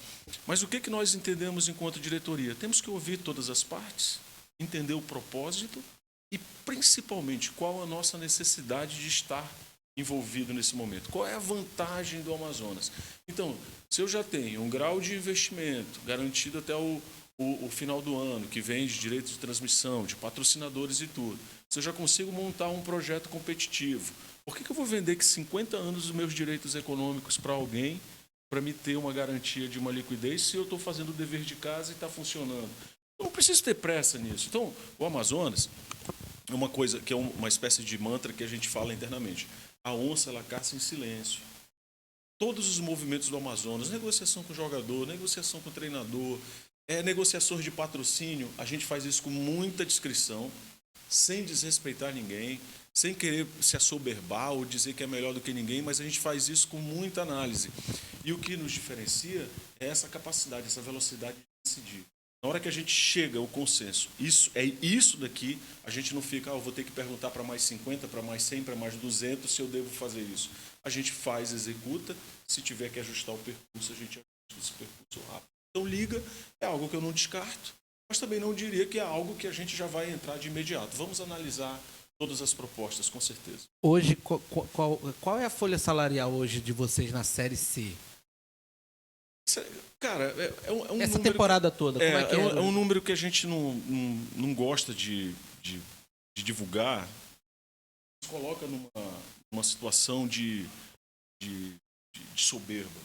Mas o que nós entendemos enquanto diretoria? Temos que ouvir todas as partes, entender o propósito e, principalmente, qual a nossa necessidade de estar envolvido nesse momento. Qual é a vantagem do Amazonas? Então, se eu já tenho um grau de investimento garantido até o final do ano, que vem de direitos de transmissão, de patrocinadores e tudo, se eu já consigo montar um projeto competitivo, por que eu vou vender 50 anos dos meus direitos econômicos para alguém para me ter uma garantia de uma liquidez se eu estou fazendo o dever de casa e está funcionando? Eu não preciso ter pressa nisso. Então, o Amazonas é uma coisa que é uma espécie de mantra que a gente fala internamente. A onça, ela caça em silêncio. Todos os movimentos do Amazonas, negociação com o jogador, negociação com o treinador, negociações de patrocínio, a gente faz isso com muita discrição, sem desrespeitar ninguém, sem querer se assoberbar ou dizer que é melhor do que ninguém, mas a gente faz isso com muita análise. E o que nos diferencia é essa capacidade, essa velocidade de decidir. Na hora que a gente chega ao consenso, isso daqui, a gente não fica, eu vou ter que perguntar para mais 50, para mais 100, para mais 200 se eu devo fazer isso. A gente faz, executa, se tiver que ajustar o percurso, a gente ajusta esse percurso rápido. Então, liga é algo que eu não descarto, mas também não diria que é algo que a gente já vai entrar de imediato. Vamos analisar todas as propostas, com certeza. Hoje, qual é a folha salarial hoje de vocês na Série C? Cara, é um Essa número temporada toda, como é que é? É um número que a gente não gosta de divulgar. Nos coloca numa situação de soberba.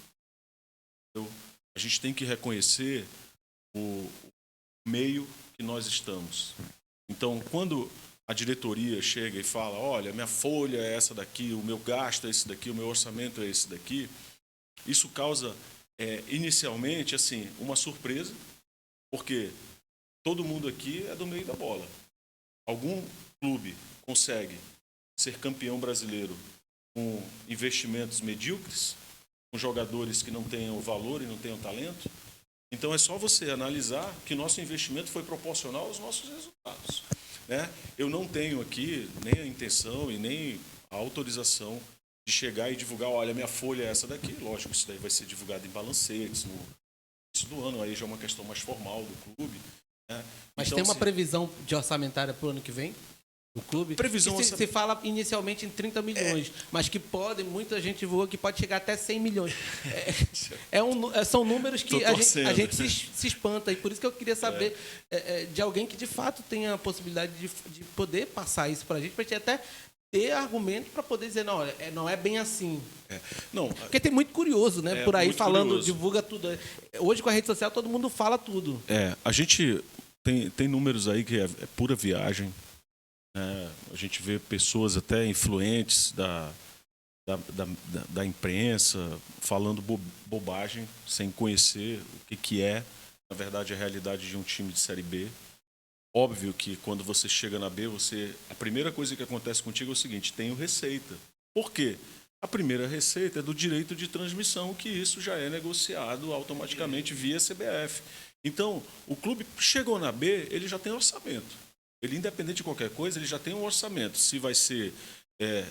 Então, a gente tem que reconhecer o meio que nós estamos. Então, quando a diretoria chega e fala, olha, minha folha é essa daqui, o meu gasto é esse daqui, o meu orçamento é esse daqui, isso causa, inicialmente, assim, uma surpresa, porque todo mundo aqui é do meio da bola. Algum clube consegue ser campeão brasileiro com investimentos medíocres, com jogadores que não tenham valor e não tenham talento? Então, é só você analisar que nosso investimento foi proporcional aos nossos resultados. Né? Eu não tenho aqui nem a intenção e nem a autorização de chegar e divulgar, olha, minha folha é essa daqui. Lógico, isso daí vai ser divulgado em balancetes no início do ano, aí já é uma questão mais formal do clube. Né? Mas então, tem uma assim, previsão de orçamentária para o ano que vem? Do clube? Previsão se fala inicialmente em 30 milhões, mas que pode, muita gente divulga que pode chegar até 100 milhões. São números que a gente se espanta, e por isso que eu queria saber de alguém que de fato tenha a possibilidade de poder passar isso para a gente até ter argumento para poder dizer, não, olha, não é bem assim. Não, porque tem muito curioso, né? Por aí falando, curioso. Divulga tudo. Hoje com a rede social todo mundo fala tudo. A gente tem números aí que é pura viagem. A gente vê pessoas até influentes da imprensa falando bobagem, sem conhecer o que é, na verdade, a realidade de um time de Série B. Óbvio que quando você chega na B, a primeira coisa que acontece contigo é o seguinte, tenho receita. Por quê? A primeira receita é do direito de transmissão, que isso já é negociado automaticamente via CBF. Então, o clube chegou na B, ele já tem orçamento. Ele, independente de qualquer coisa, ele já tem um orçamento. Se vai ser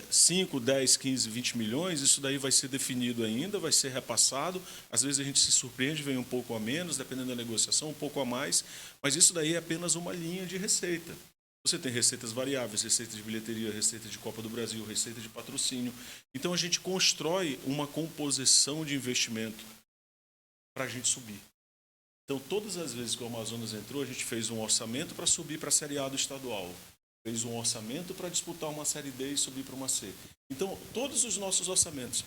5, 10, 15, 20 milhões, isso daí vai ser definido ainda, vai ser repassado. Às vezes a gente se surpreende, vem um pouco a menos, dependendo da negociação, um pouco a mais. Mas isso daí é apenas uma linha de receita. Você tem receitas variáveis, receita de bilheteria, receita de Copa do Brasil, receita de patrocínio. Então a gente constrói uma composição de investimento para a gente subir. Então, todas as vezes que o Amazonas entrou, a gente fez um orçamento para subir para a Série A do estadual. Fez um orçamento para disputar uma Série D e subir para uma C. Então, todos os nossos orçamentos.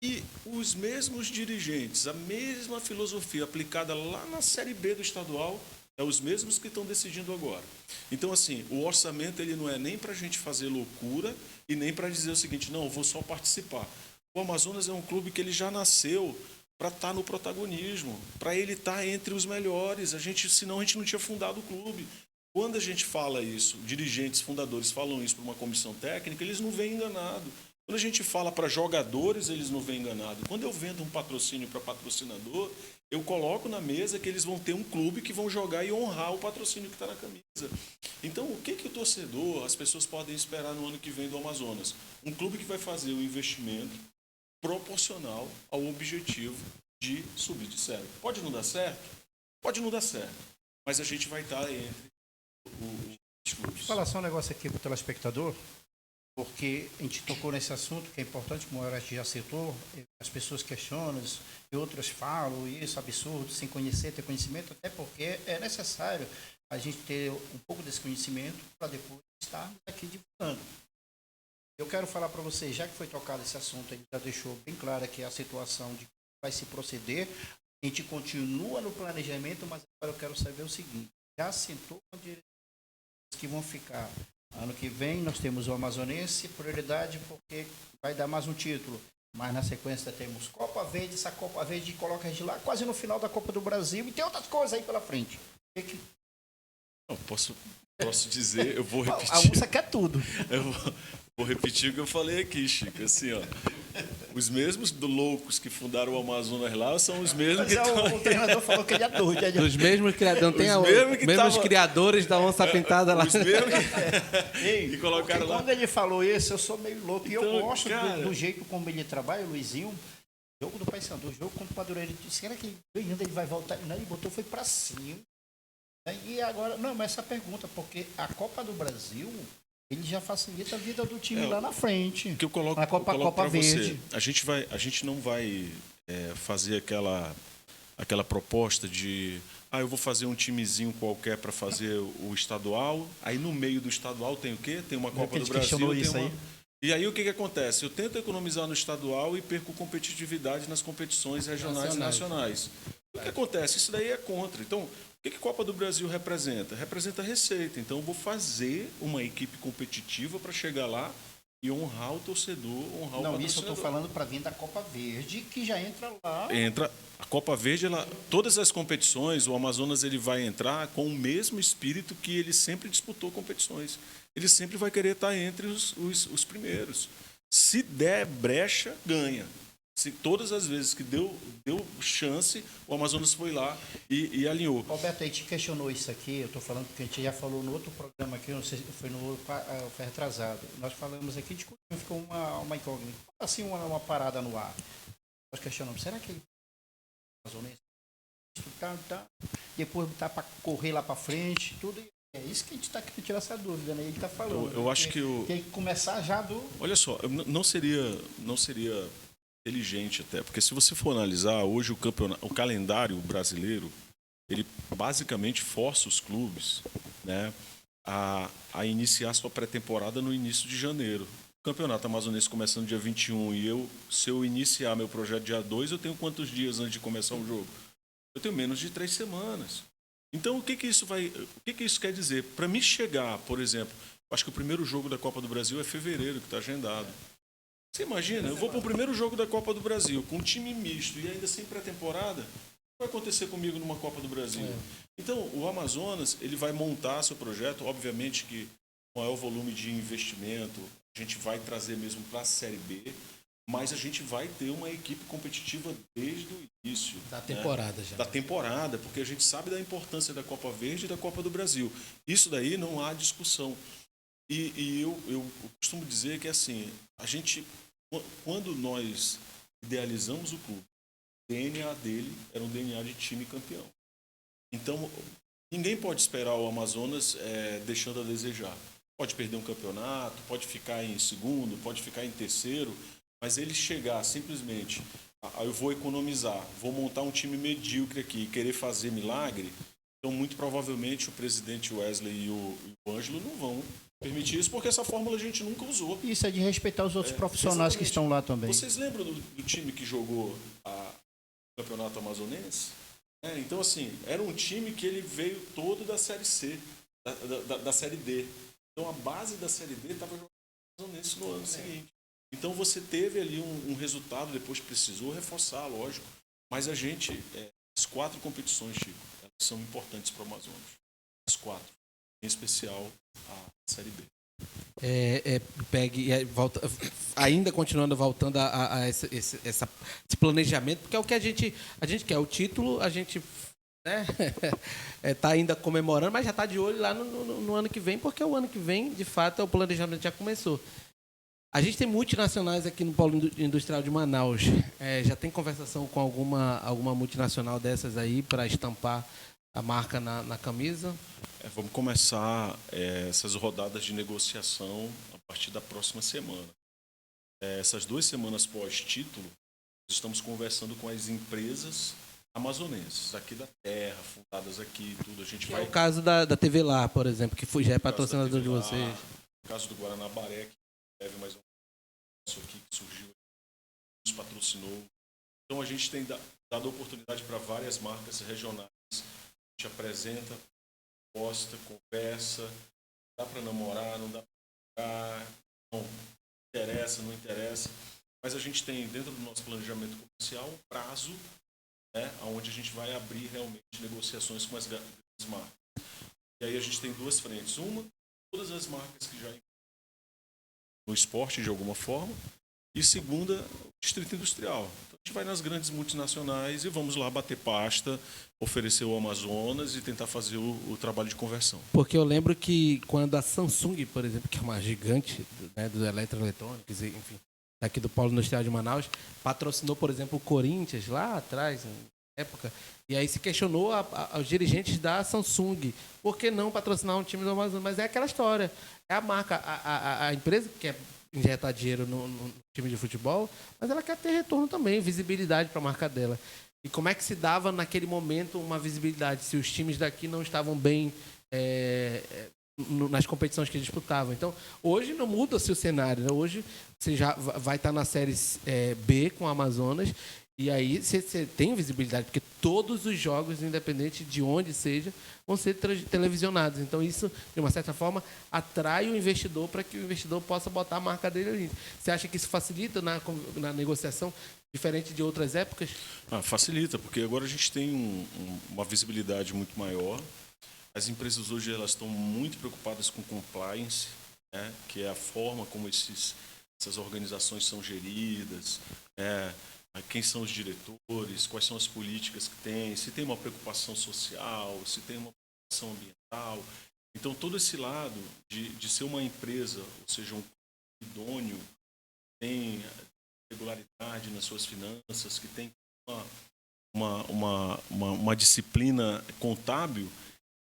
E os mesmos dirigentes, a mesma filosofia aplicada lá na Série B do estadual, é os mesmos que estão decidindo agora. Então, assim, o orçamento ele não é nem para a gente fazer loucura e nem para dizer o seguinte, não, eu vou só participar. O Amazonas é um clube que ele já nasceu para estar no protagonismo, para ele estar entre os melhores. Senão a gente não tinha fundado o clube. Quando a gente fala isso, dirigentes, fundadores falam isso para uma comissão técnica, eles não vêm enganados. Quando a gente fala para jogadores, eles não vêm enganados. Quando eu vendo um patrocínio para patrocinador, eu coloco na mesa que eles vão ter um clube que vão jogar e honrar o patrocínio que está na camisa. Então, o que o torcedor, as pessoas podem esperar no ano que vem do Amazonas? Um clube que vai fazer um investimento proporcional ao objetivo de subir de série. Pode não dar certo? Pode não dar certo. Mas a gente vai estar entre os clubes. Deixa eu falar só um negócio aqui para o telespectador, porque a gente tocou nesse assunto que é importante, como o Oreste já citou, as pessoas questionam e outras falam isso, absurdo, sem conhecer, ter conhecimento, até porque é necessário a gente ter um pouco desse conhecimento para depois estar aqui divulgando. Eu quero falar para vocês, já que foi tocado esse assunto, a gente já deixou bem claro aqui a situação de como vai se proceder. A gente continua no planejamento, mas agora eu quero saber o seguinte, já sentou com diretores que vão ficar ano que vem, nós temos o Amazonense, prioridade porque vai dar mais um título, mas na sequência temos Copa Verde, essa Copa Verde coloca a gente lá quase no final da Copa do Brasil e tem outras coisas aí pela frente. Não, posso dizer, eu vou repetir. A onça quer tudo. Eu vou repetir o que eu falei aqui, Chico. Assim, ó, Os mesmos loucos que fundaram o Amazonas lá são os mesmos que Mas estão... o treinador falou que ele é doido. Dos mesmos criadores, não tem Os a, mesmos que mesmos tava- criadores da onça pintada lá. Os mesmos que... Ei, E colocaram porque lá. quando ele falou isso, eu sou meio louco. E eu Então, gosto cara- do jeito como ele trabalha, o Luizinho. Jogo do Paysandu, jogo contra o Madureira. Ele disse, será que ele ganhando ele vai voltar? Não, ele botou, foi pra cima. E agora, não, mas essa pergunta, porque a Copa do Brasil, ele já facilita a vida do time lá na frente. que eu coloco, a Copa para Verde. você. A gente não vai fazer aquela proposta de eu vou fazer um timezinho qualquer para fazer o estadual. Aí no meio do estadual tem o quê? Tem uma Copa do Brasil. questionou Tem isso uma... aí. E aí o que acontece? Eu tento economizar no estadual e perco competitividade nas competições regionais e nacionais. O que acontece? Isso daí é contra. Então, o que a Copa do Brasil representa? Representa receita. Então, eu vou fazer uma equipe competitiva para chegar lá e honrar o torcedor, honrar o Não, patrocinador. isso eu estou falando para vir da Copa Verde, que já entra lá. Entra a Copa Verde, todas as competições, o Amazonas ele vai entrar com o mesmo espírito que ele sempre disputou competições. Ele sempre vai querer estar entre os primeiros. Se der brecha, ganha. Se todas as vezes que deu chance, o Amazonas foi lá e alinhou. Roberto, a gente questionou isso aqui, eu estou falando porque a gente já falou no outro programa aqui, não sei se foi no outro, foi retrasado. Nós falamos aqui de como ficou uma incógnita, assim, uma parada no ar. Nós questionamos, será que ele amazonense depois botar para correr lá para frente, tudo. É isso que a gente está querendo tirar essa dúvida, né? Ele está falando. Eu acho que tem que começar já do. Olha só, não seria inteligente até, porque se você for analisar hoje o calendário brasileiro, ele basicamente força os clubes, né, a iniciar sua pré-temporada no início de janeiro. O Campeonato Amazonense começando dia 21 e se eu iniciar meu projeto dia 2, eu tenho quantos dias antes de começar o jogo? Eu tenho menos de 3 semanas. Então, o que isso quer dizer? Para me chegar, por exemplo, acho que o primeiro jogo da Copa do Brasil é fevereiro, que está agendado. Você imagina, eu vou para o primeiro jogo da Copa do Brasil com um time misto e ainda sem pré-temporada, o que vai acontecer comigo numa Copa do Brasil? Então, o Amazonas ele vai montar seu projeto, obviamente que com maior volume de investimento, a gente vai trazer mesmo para a Série B, mas a gente vai ter uma equipe competitiva desde o início. Da temporada já. Da temporada, porque a gente sabe da importância da Copa Verde e da Copa do Brasil. Isso daí não há discussão. E eu costumo dizer que, assim, quando nós idealizamos o clube, o DNA dele era um DNA de time campeão. Então, ninguém pode esperar o Amazonas deixando a desejar. Pode perder um campeonato, pode ficar em segundo, pode ficar em terceiro, mas ele chegar simplesmente, eu vou economizar, vou montar um time medíocre aqui e querer fazer milagre, então muito provavelmente o presidente Wesley e o Ângelo não vão permitir isso, porque essa fórmula a gente nunca usou. Isso é de respeitar os outros profissionais que estão lá também. Vocês lembram do time que jogou o Campeonato Amazonense? Então, assim, era um time que ele veio todo da Série C, da Série D. Então, a base da Série D estava jogando Amazonense no ano seguinte. Então, você teve ali um resultado, depois precisou reforçar, lógico. Mas a gente, as 4 competições, Chico, elas são importantes para o Amazonas. As 4. Em especial a Série B. Ainda continuando voltando a esse planejamento, porque é o que a gente quer. O título, a gente tá ainda comemorando, mas já está de olho lá no ano que vem, porque o ano que vem, de fato, o planejamento já começou. A gente tem multinacionais aqui no Polo Industrial de Manaus. Já tem conversação com alguma multinacional dessas aí para estampar a marca na camisa? Vamos começar essas rodadas de negociação a partir da próxima semana. Essas 2 semanas pós-título, estamos conversando com as empresas amazonenses, aqui da terra, fundadas aqui, tudo. A gente vai... É o caso da TV Lá, por exemplo, que já é patrocinador de vocês. O caso do Guaranabaré, que deve mais um isso aqui que surgiu, nos patrocinou. Então a gente tem dado oportunidade para várias marcas regionais. A gente apresenta, posta, conversa, dá para namorar, não dá para namorar, não interessa, não interessa. Mas a gente tem dentro do nosso planejamento comercial um prazo, onde a gente vai abrir realmente negociações com as grandes marcas. E aí a gente tem 2 frentes. Uma, todas as marcas que já no esporte de alguma forma, e segunda, o Distrito Industrial. Então, a gente vai nas grandes multinacionais e vamos lá bater pasta, oferecer o Amazonas e tentar fazer o trabalho de conversão. Porque eu lembro que quando a Samsung, por exemplo, que é uma gigante, né, dos eletroeletrônicos, enfim, daqui do Polo Industrial de Manaus, patrocinou, por exemplo, o Corinthians lá atrás, na época, e aí se questionou aos dirigentes da Samsung, por que não patrocinar um time do Amazonas? Mas é aquela história, é a marca, a empresa que quer injetar dinheiro no time de futebol, mas ela quer ter retorno também, visibilidade para a marca dela. E como é que se dava naquele momento uma visibilidade, se os times daqui não estavam bem nas competições que disputavam? Então, hoje não muda-se o cenário, né? Hoje você já vai estar na Série B com o Amazonas, e aí você tem visibilidade, porque todos os jogos, independente de onde seja, vão ser televisionados. Então, isso, de uma certa forma, atrai o investidor para que o investidor possa botar a marca dele ali. Você acha que isso facilita na negociação, diferente de outras épocas? Facilita, porque agora a gente tem uma visibilidade muito maior. As empresas hoje elas estão muito preocupadas com compliance, né, que é a forma como essas organizações são geridas, quem são os diretores, quais são as políticas que tem, se tem uma preocupação social, se tem uma preocupação ambiental. Então, todo esse lado de ser uma empresa, ou seja, um idôneo, tem regularidade nas suas finanças, que tem uma disciplina contábil,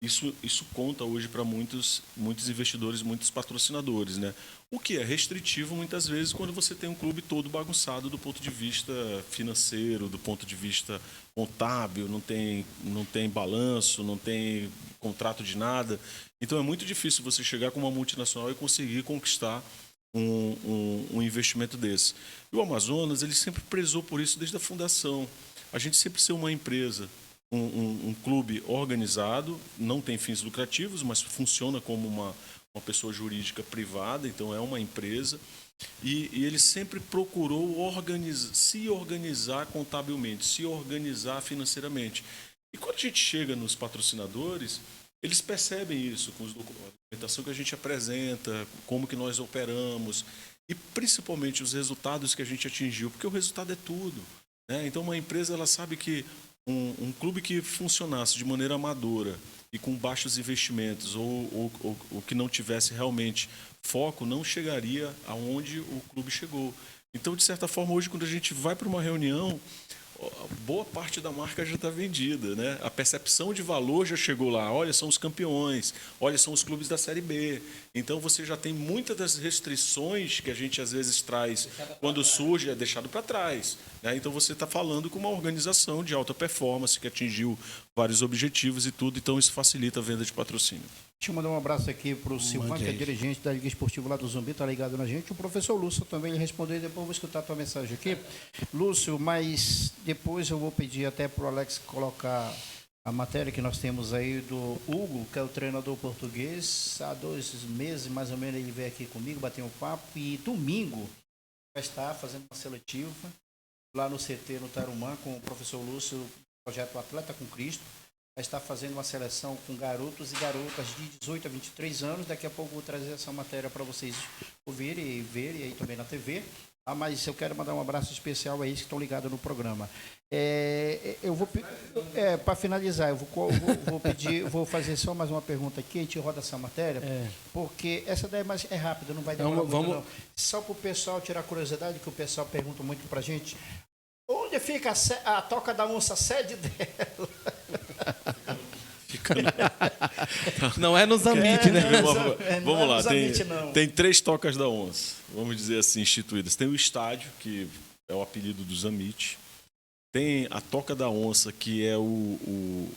isso conta hoje para muitos investidores, muitos patrocinadores, né? O que é restritivo muitas vezes quando você tem um clube todo bagunçado do ponto de vista financeiro, do ponto de vista contábil, não tem balanço, não tem contrato de nada. Então é muito difícil você chegar com uma multinacional e conseguir conquistar um investimento desse. E o Amazonas, ele sempre prezou por isso desde a fundação. A gente sempre ser uma empresa, um clube organizado, não tem fins lucrativos, mas funciona como uma pessoa jurídica privada, então é uma empresa, e ele sempre procurou se organizar contabilmente, se organizar financeiramente. E quando a gente chega nos patrocinadores, eles percebem isso com a documentação que a gente apresenta, como que nós operamos, e principalmente os resultados que a gente atingiu, porque o resultado é tudo, né? Então uma empresa ela sabe que um clube que funcionasse de maneira amadora e com baixos investimentos ou que não tivesse realmente foco, não chegaria aonde o clube chegou. Então, de certa forma, hoje, quando a gente vai para uma reunião, boa parte da marca já está vendida, né? A percepção de valor já chegou lá. Olha, são os campeões. Olha, são os clubes da Série B. Então, você já tem muitas das restrições que a gente, às vezes, traz quando surge, é deixado para trás, né? Então, você está falando com uma organização de alta performance que atingiu vários objetivos e tudo. Então, isso facilita a venda de patrocínio. Deixa eu mandar um abraço aqui para o Silvano, que é dirigente da Liga Esportiva lá do Zumbi, está ligado na gente. O professor Lúcio também respondeu, depois eu vou escutar a tua mensagem aqui. Lúcio, mas depois eu vou pedir até para o Alex colocar a matéria que nós temos aí do Hugo, que é o treinador português. Há 2 meses, mais ou menos, ele veio aqui comigo, bateu um papo, e domingo vai estar fazendo uma seletiva lá no CT, no Tarumã, com o professor Lúcio, projeto Atleta com Cristo. Vai estar fazendo uma seleção com garotos e garotas de 18 a 23 anos. Daqui a pouco eu vou trazer essa matéria para vocês ouvirem e verem aí também na TV. Mas eu quero mandar um abraço especial a eles que estão ligados no programa. Eu vou para finalizar, eu vou pedir, vou fazer só mais uma pergunta aqui, a gente roda essa matéria, porque essa daí é rápida, não vai demorar muito, não. Só para o pessoal tirar curiosidade, que o pessoal pergunta muito para a gente. Onde fica a Toca da Onça, a sede dela? Não é no Zamit, né? Vamos lá, tem 3 Tocas da Onça, vamos dizer assim, instituídas. Tem o estádio, que é o apelido do Zamit. Tem a Toca da Onça, que é o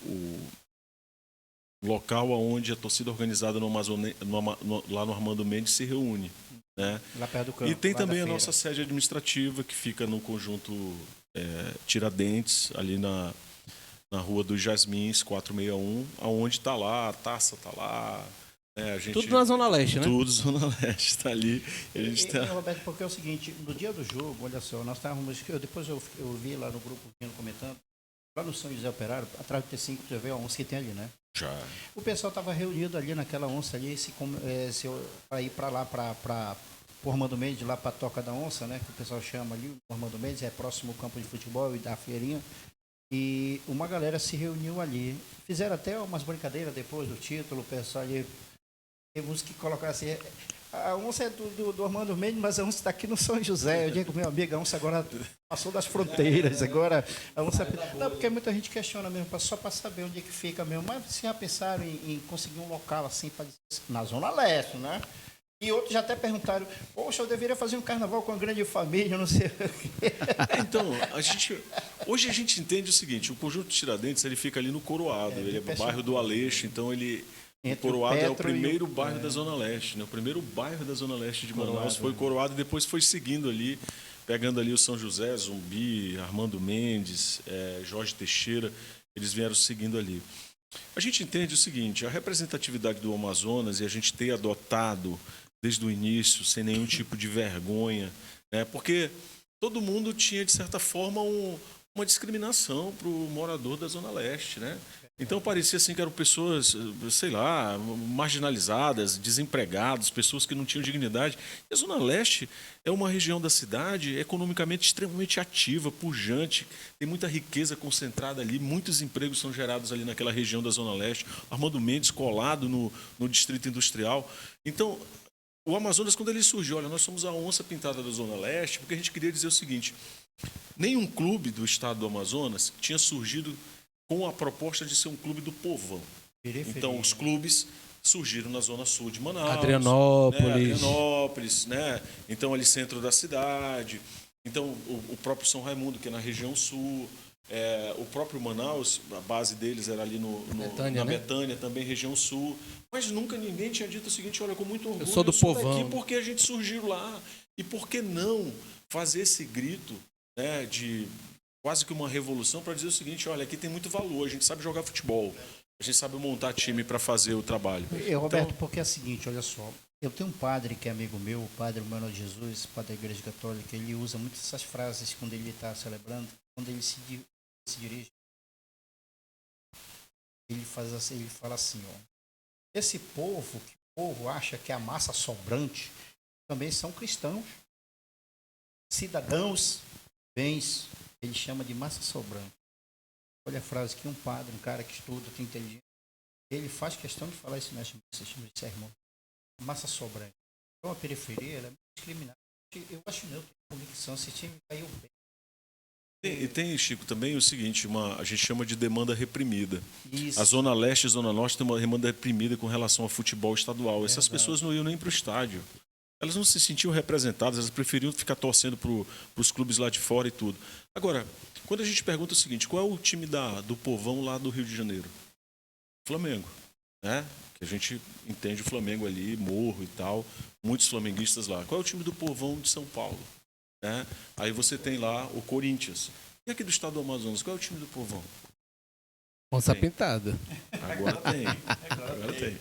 local onde a torcida organizada lá no Armando Mendes se reúne, né? Lá perto do campo. E tem também a nossa sede administrativa, que fica no conjunto Tiradentes, ali na Rua dos Jasmins, 461, aonde está lá, a taça está lá. Tudo na Zona Leste, né? Tudo Zona Leste, está ali. Roberto, porque é o seguinte, no dia do jogo, olha só, nós estávamos, depois eu vi lá no grupo comentando, lá no São José Operário, atrás do T5, você vê a onça que tem ali, né? Já. O pessoal estava reunido ali naquela onça ali, para ir para lá, para pro Armando Mendes, lá para a Toca da Onça, né? Que o pessoal chama ali, o Armando Mendes, é próximo ao campo de futebol e da feirinha. E uma galera se reuniu ali. Fizeram até umas brincadeiras depois do título, o pessoal ali. Tem uns que colocaram assim, a onça é do Armando Mendes, mas a onça está aqui no São José. Eu digo, meu amigo, a onça agora passou das fronteiras, agora a onça... Não, porque muita gente questiona mesmo, só para saber onde é que fica mesmo. Mas vocês já pensaram em conseguir um local assim, na Zona Leste, né? E outros já até perguntaram, poxa, eu deveria fazer um carnaval com a grande família, não sei o quê. Então, hoje a gente entende o seguinte, o Conjunto Tiradentes, ele fica ali no Coroado, ele é o bairro do Aleixo, então ele... O Coroado é o primeiro bairro da Zona Leste, né? O primeiro bairro da Zona Leste de Manaus foi o Coroado e depois foi seguindo ali, pegando ali o São José, Zumbi, Armando Mendes, Jorge Teixeira, eles vieram seguindo ali. A gente entende o seguinte, a representatividade do Amazonas e a gente ter adotado desde o início, sem nenhum tipo de vergonha, né? Porque todo mundo tinha, de certa forma, uma discriminação para o morador da Zona Leste, né? Então parecia assim que eram pessoas, sei lá, marginalizadas, desempregados, pessoas que não tinham dignidade. E a Zona Leste é uma região da cidade economicamente extremamente ativa, pujante, tem muita riqueza concentrada ali, muitos empregos são gerados ali naquela região da Zona Leste. Armando Mendes colado no Distrito Industrial. Então, o Amazonas, quando ele surgiu, olha, nós somos a onça pintada da Zona Leste, porque a gente queria dizer o seguinte, nenhum clube do estado do Amazonas tinha surgido com a proposta de ser um clube do povão. Então, os clubes surgiram na zona sul de Manaus. Adrianópolis, né? Então, ali centro da cidade. Então, o próprio São Raimundo, que é na região sul. O próprio Manaus, a base deles era ali na Betânia, também região sul. Mas nunca ninguém tinha dito o seguinte, olha, com muito orgulho, eu sou do povão. Daqui porque a gente surgiu lá. E por que não fazer esse grito, né, de... quase que uma revolução para dizer o seguinte, olha, aqui tem muito valor, a gente sabe jogar futebol, a gente sabe montar time para fazer o trabalho. Roberto, então... porque é o seguinte, olha só, eu tenho um padre que é amigo meu, o padre Manuel de Jesus, padre da Igreja Católica, ele usa muito essas frases quando ele está celebrando, quando ele se dirige, ele fala assim, ó, esse povo, que o povo acha que é a massa sobrante, também são cristãos, cidadãos, bens. Ele chama de massa sobrante. Olha a frase que um padre, um cara que estuda, tem inteligência, ele faz questão de falar isso nesse sermão. Massa sobrante. Então a periferia ela é muito discriminada. Eu acho não, eu tenho convicção, esse time caiu bem. E tem, Chico, também o seguinte, a gente chama de demanda reprimida. Isso. A Zona Leste e a Zona Norte tem uma demanda reprimida com relação ao futebol estadual. Essas pessoas não iam nem para o estádio. Elas não se sentiam representadas, elas preferiam ficar torcendo para os clubes lá de fora e tudo. Agora, quando a gente pergunta o seguinte, qual é o time do povão lá do Rio de Janeiro? Flamengo, né? Que a gente entende o Flamengo ali, Morro e tal, muitos flamenguistas lá. Qual é o time do povão de São Paulo? Né? Aí você tem lá o Corinthians. E aqui do estado do Amazonas, qual é o time do povão? Onça pintada. Agora tem. Agora tem.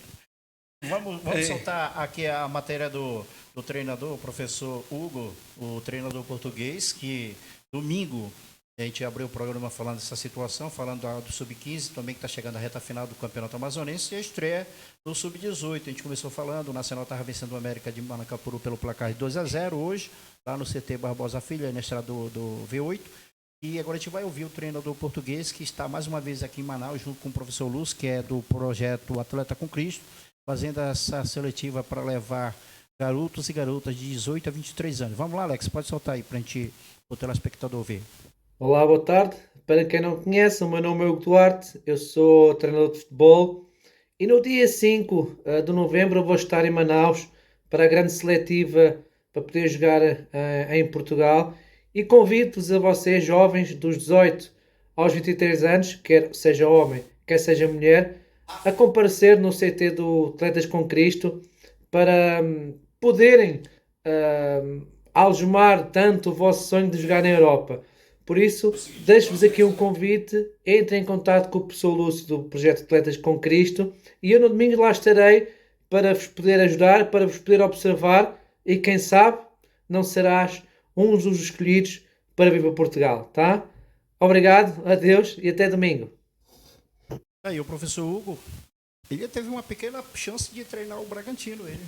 Vamos soltar aqui a matéria do treinador, o professor Hugo, o treinador português, que domingo a gente abriu o programa falando dessa situação, falando do Sub-15, também que está chegando a reta final do Campeonato Amazonense, e a estreia do Sub-18. A gente começou falando, o Nacional estava vencendo o América de Manacapuru pelo placar de 2-0 hoje, lá no CT Barbosa Filho, na estrada do V8. E agora a gente vai ouvir o treinador português, que está mais uma vez aqui em Manaus, junto com o professor Lúcio, que é do projeto Atleta com Cristo, fazendo essa seletiva para levar garotos e garotas de 18 a 23 anos. Vamos lá, Alex, pode soltar aí para a gente, o telespectador ver. Olá, boa tarde. Para quem não conhece, o meu nome é Hugo Duarte, eu sou treinador de futebol e no dia 5 de novembro eu vou estar em Manaus para a grande seletiva para poder jogar em Portugal e convido-vos a vocês, jovens dos 18 aos 23 anos, quer seja homem, quer seja mulher, a comparecer no CT do Atletas com Cristo para poderem algemar tanto o vosso sonho de jogar na Europa. Por isso, deixo-vos aqui um convite, entrem em contato com o professor Lúcio do projeto Atletas com Cristo e eu no domingo lá estarei para vos poder ajudar, para vos poder observar e quem sabe não serás um dos escolhidos para vir para Portugal, tá? Obrigado, adeus e até domingo. Aí o professor Hugo, ele teve uma pequena chance de treinar o Bragantino, ele.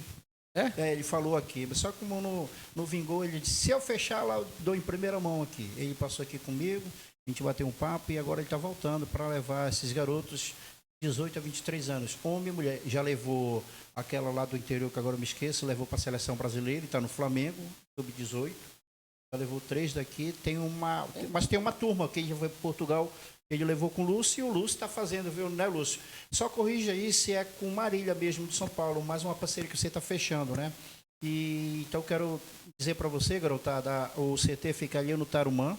Ele falou aqui, só que como não vingou, ele disse, se eu fechar lá, eu dou em primeira mão aqui. Ele passou aqui comigo, a gente bateu um papo e agora ele está voltando para levar esses garotos 18 a 23 anos, homem e mulher. Já levou aquela lá do interior, que agora eu me esqueço, levou para a seleção brasileira, ele está no Flamengo, sub-18. Já levou 3 daqui, mas tem uma turma que já foi para Portugal, ele levou com o Lúcio, e o Lúcio está fazendo, viu, né, Lúcio? Só corrija aí se é com Marília mesmo, de São Paulo, mais uma parceria que você está fechando, né? E, então, quero dizer para você, garotada, o CT fica ali no Tarumã,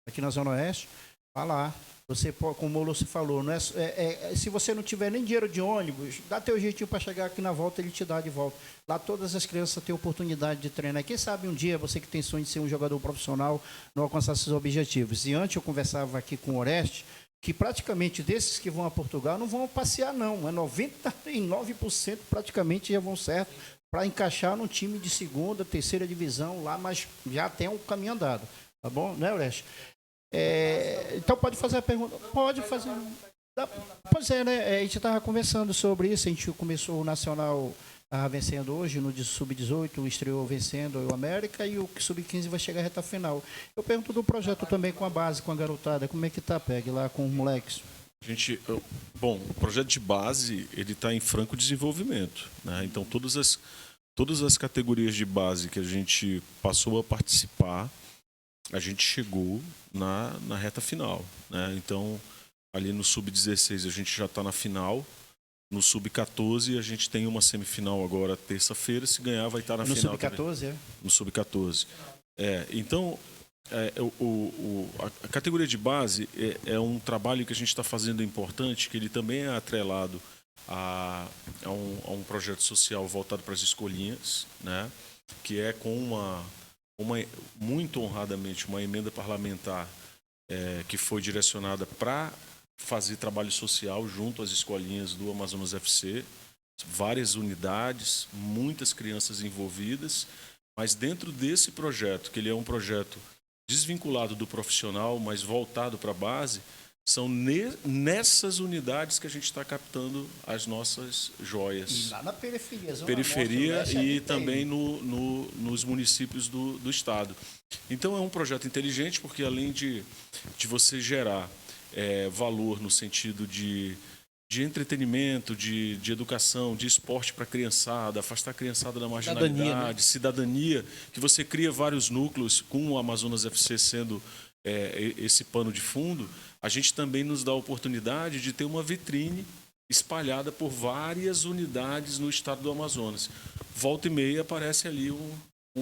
aqui na Zona Oeste, vá lá. Você pode, como o Lúcio falou, não se você não tiver nem dinheiro de ônibus, dá teu jeitinho para chegar aqui na volta, ele te dá de volta. Lá todas as crianças têm oportunidade de treinar. Quem sabe um dia você que tem sonho de ser um jogador profissional não alcançar seus objetivos. E antes eu conversava aqui com o Oreste, que praticamente desses que vão a Portugal não vão passear não. 99% praticamente já vão certo para encaixar num time de segunda, terceira divisão lá, mas já tem um caminho andado. Tá bom, né, Oreste? Então pode fazer a pergunta. Pode fazer. Pois é, né? A gente estava conversando sobre isso. A gente começou o Nacional vencendo hoje, no Sub-18, estreou vencendo o América e o Sub-15 vai chegar à reta final. Eu pergunto do projeto também com a base, com a garotada. Como é que tá, Peg, lá com os moleques? Bom, o projeto de base ele está em franco desenvolvimento, né? Então todas as categorias de base que a gente passou a participar, a gente chegou na reta final, né? Então, ali no Sub-16 a gente já está na final. No Sub-14 a gente tem uma semifinal agora terça-feira. Se ganhar, vai estar na final. No Sub-14, No Sub-14. Então, a categoria de base é um trabalho que a gente está fazendo importante, que ele também é atrelado a um projeto social voltado para as escolinhas, né? Que é com muito honradamente, uma emenda parlamentar que foi direcionada para fazer trabalho social junto às escolinhas do Amazonas FC, várias unidades, muitas crianças envolvidas, mas dentro desse projeto, que ele é um projeto desvinculado do profissional, mas voltado para a base, são nessas unidades que a gente está captando as nossas joias. E lá na periferia. Periferia e também nos municípios do estado. Então é um projeto inteligente, porque além de você gerar valor no sentido de entretenimento, de educação, de esporte para a criançada, afastar a criançada da marginalidade, cidadania, que você cria vários núcleos, com o Amazonas FC sendo esse pano de fundo, a gente também nos dá a oportunidade de ter uma vitrine espalhada por várias unidades no estado do Amazonas. Volta e meia aparece ali um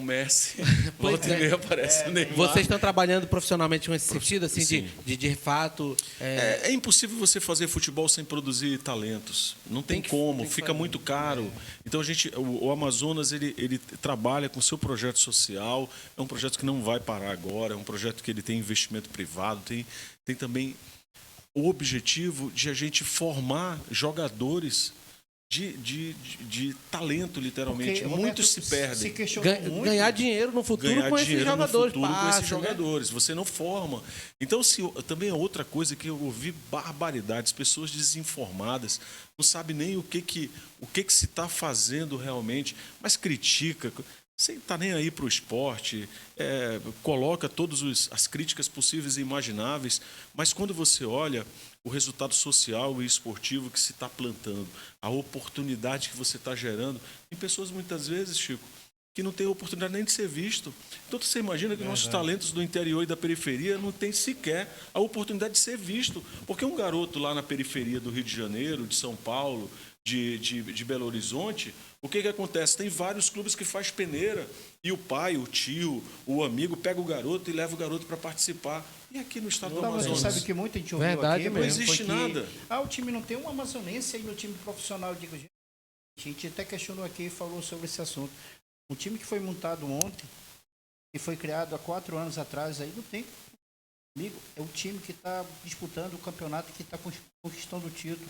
Messi, volta e meia aparece o Neymar. Vocês estão trabalhando profissionalmente com esse sentido, assim, de fato... É impossível você fazer futebol sem produzir talentos. Não tem como, fica muito caro. Então, o Amazonas ele trabalha com o seu projeto social, é um projeto que não vai parar agora, é um projeto que ele tem investimento privado, tem também o objetivo de a gente formar jogadores de talento, literalmente. Porque, muitos se perdem. Ganhar dinheiro no futuro com esses jogadores. Você não forma. Então, também é outra coisa que eu ouvi barbaridades, pessoas desinformadas, não sabem nem o que se está fazendo realmente, mas critica. Sem estar nem aí para o esporte, coloca todas as críticas possíveis e imagináveis, mas quando você olha o resultado social e esportivo que se está plantando, a oportunidade que você está gerando, tem pessoas muitas vezes, Chico, que não têm oportunidade nem de ser visto. Então você imagina que nossos talentos do interior e da periferia não têm sequer a oportunidade de ser visto, porque um garoto lá na periferia do Rio de Janeiro, de São Paulo, de Belo Horizonte, o que acontece? Tem vários clubes que faz peneira e o pai, o tio, o amigo pega o garoto e leva o garoto para participar. E aqui no estado do Amazonas? Você sabe que muita gente ouviu Verdade aqui, mesmo. Não existe nada. O time não tem um amazonense aí no time profissional. Eu digo, a gente até questionou aqui e falou sobre esse assunto. Um time que foi montado ontem e foi criado há 4 anos atrás, aí não tem. Amigo, é o time que está disputando o campeonato, que está conquistando o título.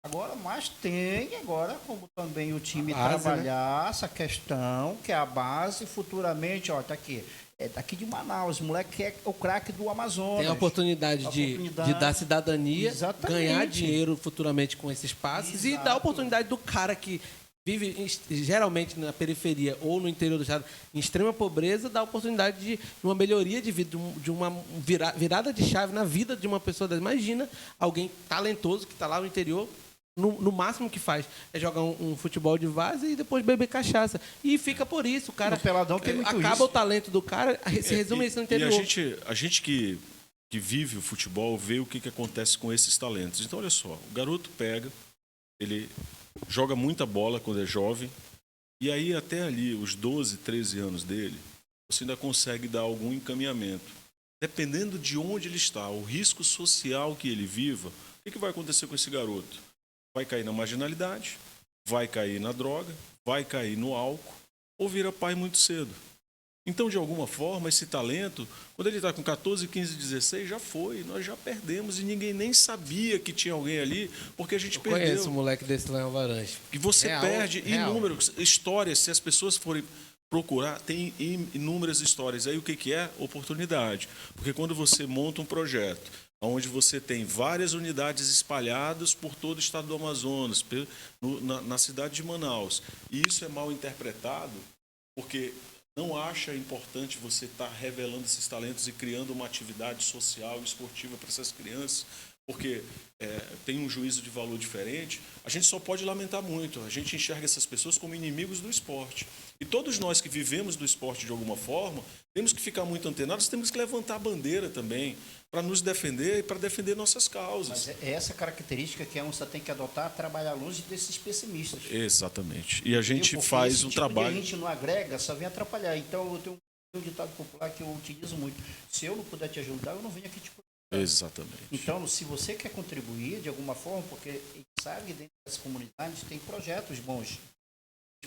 Agora, mas tem agora, como também o time trabalhar essa questão, que é a base, futuramente, ó, tá aqui. Daqui de Manaus, o moleque é o craque do Amazonas. Tem a oportunidade de dar cidadania, Exatamente. ganhar dinheiro futuramente com esses passes e dar a oportunidade do cara que vive geralmente na periferia ou no interior do estado em extrema pobreza, dá a oportunidade de uma melhoria de vida, de uma virada de chave na vida de uma pessoa. Imagina alguém talentoso que está lá no interior, no máximo que faz é jogar um futebol de várzea e depois beber cachaça. E fica por isso. O cara No Peladão tem muito acaba isso. o talento do cara, se resume isso no interior. E a gente que vive o futebol vê o que acontece com esses talentos. Então, olha só, o garoto pega, ele joga muita bola quando é jovem, e aí até ali, os 12, 13 anos dele, você ainda consegue dar algum encaminhamento. Dependendo de onde ele está, o risco social que ele viva, o que vai acontecer com esse garoto? Vai cair na marginalidade, vai cair na droga, vai cair no álcool, ou vira pai muito cedo. Então, de alguma forma, esse talento, quando ele está com 14, 15, 16, já foi. Nós já perdemos e ninguém nem sabia que tinha alguém ali, porque a gente perdeu. Conheço um moleque desse Leão Varanche. E você perde real. inúmeras histórias. Se as pessoas forem procurar, tem inúmeras histórias. Aí o que é? Oportunidade. Porque quando você monta um projeto, onde você tem várias unidades espalhadas por todo o estado do Amazonas, na cidade de Manaus, e isso é mal interpretado, porque não acha importante você estar revelando esses talentos e criando uma atividade social e esportiva para essas crianças, porque tem um juízo de valor diferente, a gente só pode lamentar muito. A gente enxerga essas pessoas como inimigos do esporte. E todos nós que vivemos do esporte de alguma forma, temos que ficar muito antenados, temos que levantar a bandeira também, para nos defender e para defender nossas causas. Mas é essa característica que a ONSA tem que adotar, trabalhar longe desses pessimistas. Exatamente. E a gente Porque faz esse um tipo trabalho... de gente não agrega, só vem atrapalhar. Então, eu tenho um ditado popular que eu utilizo muito. Se eu não puder te ajudar, eu não venho aqui te ajudar. Exatamente. Então, se você quer contribuir de alguma forma, porque a gente sabe que dentro das comunidades tem projetos bons.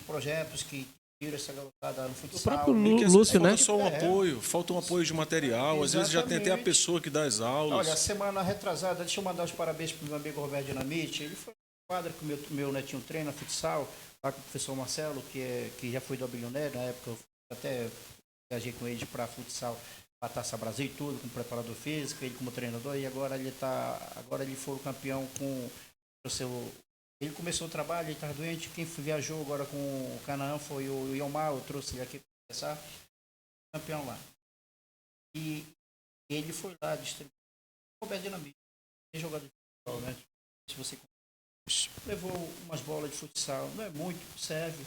Projetos que tiram essa garotada no futsal. O próprio E que às Lúcio, vezes né? falta só um apoio, falta um apoio de material, às vezes já tem até a Exatamente. pessoa que dá as aulas. Olha, a semana retrasada, deixa eu mandar os parabéns para o meu amigo Roberto Dinamite. Ele foi quadra que o meu netinho treina futsal, lá com o professor Marcelo, que já foi do Abilioné, na época eu até viajei com ele para futsal, para Taça Brasil e tudo, como preparador físico, ele como treinador, e agora ele foi o campeão com o seu... Ele começou o trabalho, ele estava doente, quem viajou agora com o Canaã foi o Iomar, eu trouxe ele aqui para conversar, campeão lá. E ele foi lá distribuir. O Roberto Dinamite, tem jogador de futebol, né? Se você levou umas bolas de futsal, não é muito, serve.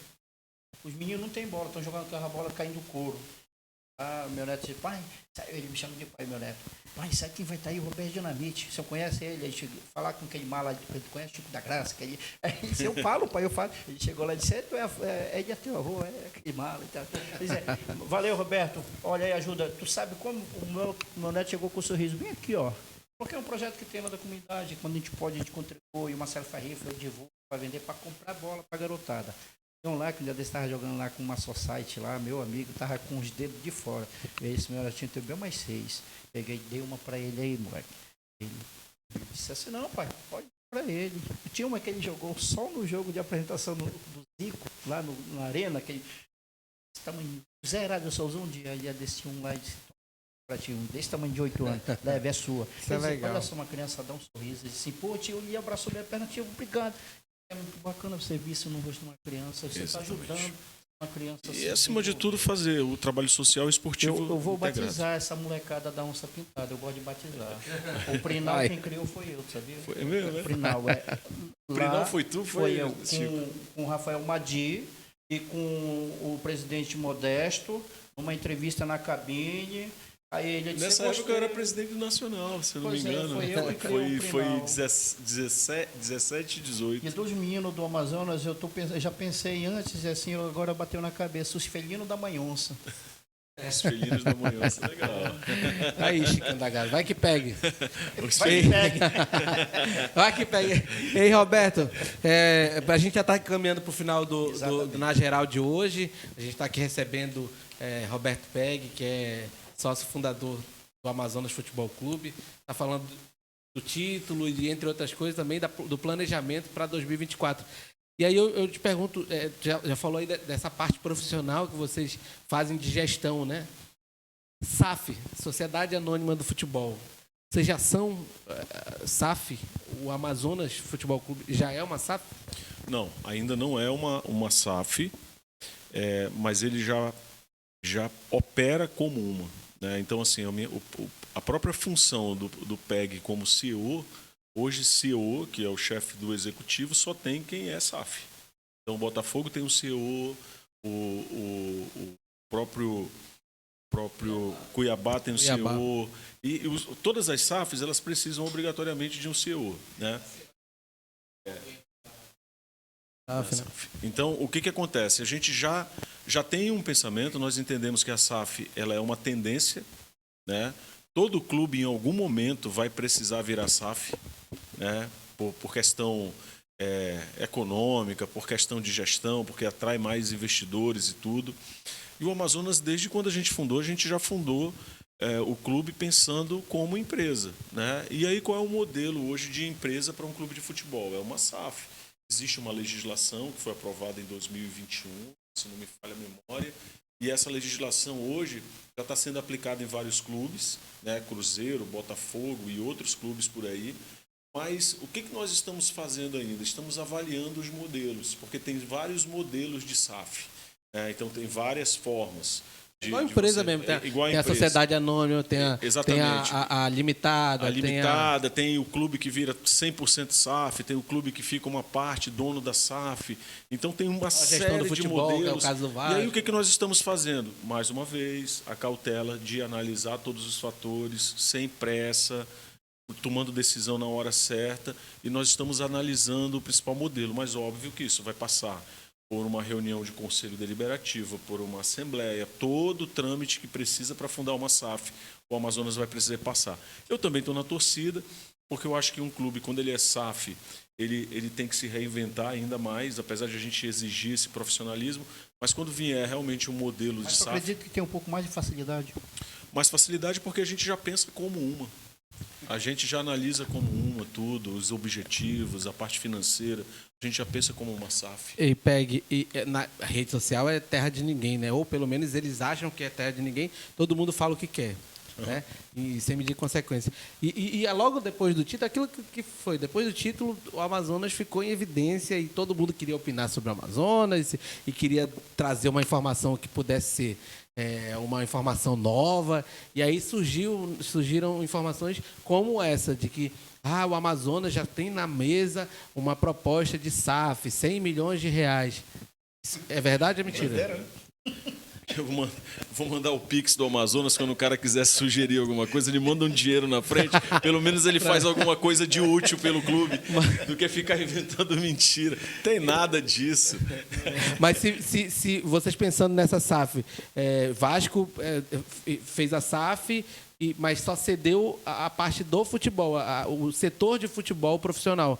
Os meninos não têm bola, estão jogando com a bola caindo do couro. Ah, meu neto disse, pai, ele me chama de pai, meu neto. Pai, sabe quem vai estar aí? O Roberto Dinamite. Você conhece ele? Ele chegou, falar com aquele mala, ele conhece Chico da Graça. Que ele, disse, eu falo, pai, eu falo. Ele chegou lá e disse, é de teu avô, é aquele mala. Ele disse, valeu, Roberto, olha aí, ajuda. Tu sabe como o meu neto chegou com o sorriso bem aqui, ó. Porque é um projeto que tem lá da comunidade, quando a gente pode, a gente contribui, o Marcelo Farrifa, eu divulgo para vender, para comprar bola para garotada. Então lá, que um dia desse estava jogando lá com uma society lá, meu amigo, estava com os dedos de fora. Esse meu tinha bem mais 6. Peguei, dei uma para ele aí, moleque. Ele disse assim, não, pai, pode para ele. Tinha uma que ele jogou só no jogo de apresentação do Zico, lá na arena, aquele tamanho zerado, eu só usei um dia desse um lá e disse, desse tamanho de 8 anos, leve, é sua. Isso é legal. Olha só, uma criança dá um sorriso, ele disse assim, pô, tio, ele abraçou minha perna, tio, obrigado. É muito bacana você ver isso no rosto de uma criança, você está ajudando uma criança. E, acima de tudo, fazer o trabalho social e esportivo eu vou integrado. batizar essa molecada da onça pintada, eu gosto de batizar. O Prinal quem criou foi eu, sabia? Foi mesmo, né? Prinal, Prinal foi tu? Foi eu, Chico? com o Rafael Madi e com o presidente Modesto, numa entrevista na cabine. Aí ele disse, Nessa época eu era presidente do Nacional, se eu não me Pois é, engano. foi eu que criei o Foi Prinal. 17 e 18. E dos meninos do Amazonas, eu já pensei antes, assim, agora bateu na cabeça, os felinos da manhonça. Os felinos da manhã, isso é legal. Aí, Chico da Gaza, vai que pegue. Vai que pegue. Vai que pegue. Ei, Roberto, a gente já está caminhando para o final do Na Geral de hoje. A gente está aqui recebendo Roberto Peg, que é sócio fundador do Amazonas Futebol Clube. Está falando do título e, entre outras coisas, também do planejamento para 2024. E aí eu te pergunto, já falou aí dessa parte profissional que vocês fazem de gestão, né? SAF, Sociedade Anônima do Futebol. Vocês já são SAF? O Amazonas Futebol Clube já é uma SAF? Não, ainda não é uma SAF, mas ele já opera como uma. Né? Então, assim, a própria função do PEG como CEO, hoje CEO, que é o chefe do executivo, só tem quem é SAF. Então, o Botafogo tem um CEO, o próprio Cuiabá tem um CEO, e todas as SAFs elas precisam obrigatoriamente de um CEO. Né? Então, o que acontece? A gente já tem um pensamento, nós entendemos que a SAF ela é uma tendência, né? Todo clube em algum momento vai precisar virar SAF, né? Por questão econômica, por questão de gestão, porque atrai mais investidores e tudo. E o Amazonas, desde quando a gente fundou, a gente já fundou o clube pensando como empresa. Né? E aí qual é o modelo hoje de empresa para um clube de futebol? É uma SAF. Existe uma legislação que foi aprovada em 2021, se não me falha a memória, e essa legislação hoje já está sendo aplicada em vários clubes, né? Cruzeiro, Botafogo e outros clubes por aí. Mas o que nós estamos fazendo ainda? Estamos avaliando os modelos, porque tem vários modelos de SAF. Então, tem várias formas. Igual a empresa mesmo, tem a sociedade anônima, tem a limitada. A limitada, tem o clube que vira 100% SAF, tem o clube que fica uma parte dono da SAF. Então tem uma série de modelos. Que é o caso do Vasco. E aí o que nós estamos fazendo? Mais uma vez, a cautela de analisar todos os fatores, sem pressa, tomando decisão na hora certa. E nós estamos analisando o principal modelo, mas óbvio que isso vai passar por uma reunião de conselho deliberativo, por uma assembleia, todo o trâmite que precisa para fundar uma SAF, o Amazonas vai precisar passar. Eu também estou na torcida, porque eu acho que um clube, quando ele é SAF, ele tem que se reinventar ainda mais, apesar de a gente exigir esse profissionalismo, mas quando vier realmente um modelo de SAF... Eu acredito que tem um pouco mais de facilidade. Mais facilidade porque a gente já pensa como uma. A gente já analisa como uma tudo, os objetivos, a parte financeira. A gente já pensa como uma SAF. E PEG, na rede social é terra de ninguém, né? Ou pelo menos eles acham que é terra de ninguém. Todo mundo fala o que quer, né? E sem medir consequência. E logo depois do título, aquilo que foi, depois do título, o Amazonas ficou em evidência e todo mundo queria opinar sobre o Amazonas e queria trazer uma informação que pudesse ser uma informação nova. E aí surgiram informações como essa, de que o Amazonas já tem na mesa uma proposta de SAF, 100 milhões de reais. É verdade ou é mentira? Eu vou mandar o Pix do Amazonas quando o cara quiser sugerir alguma coisa, ele manda um dinheiro na frente, pelo menos ele faz alguma coisa de útil pelo clube, do que ficar inventando mentira. Tem nada disso. Mas se vocês pensando nessa SAF, Vasco fez a SAF, mas só cedeu a parte do futebol, o setor de futebol profissional.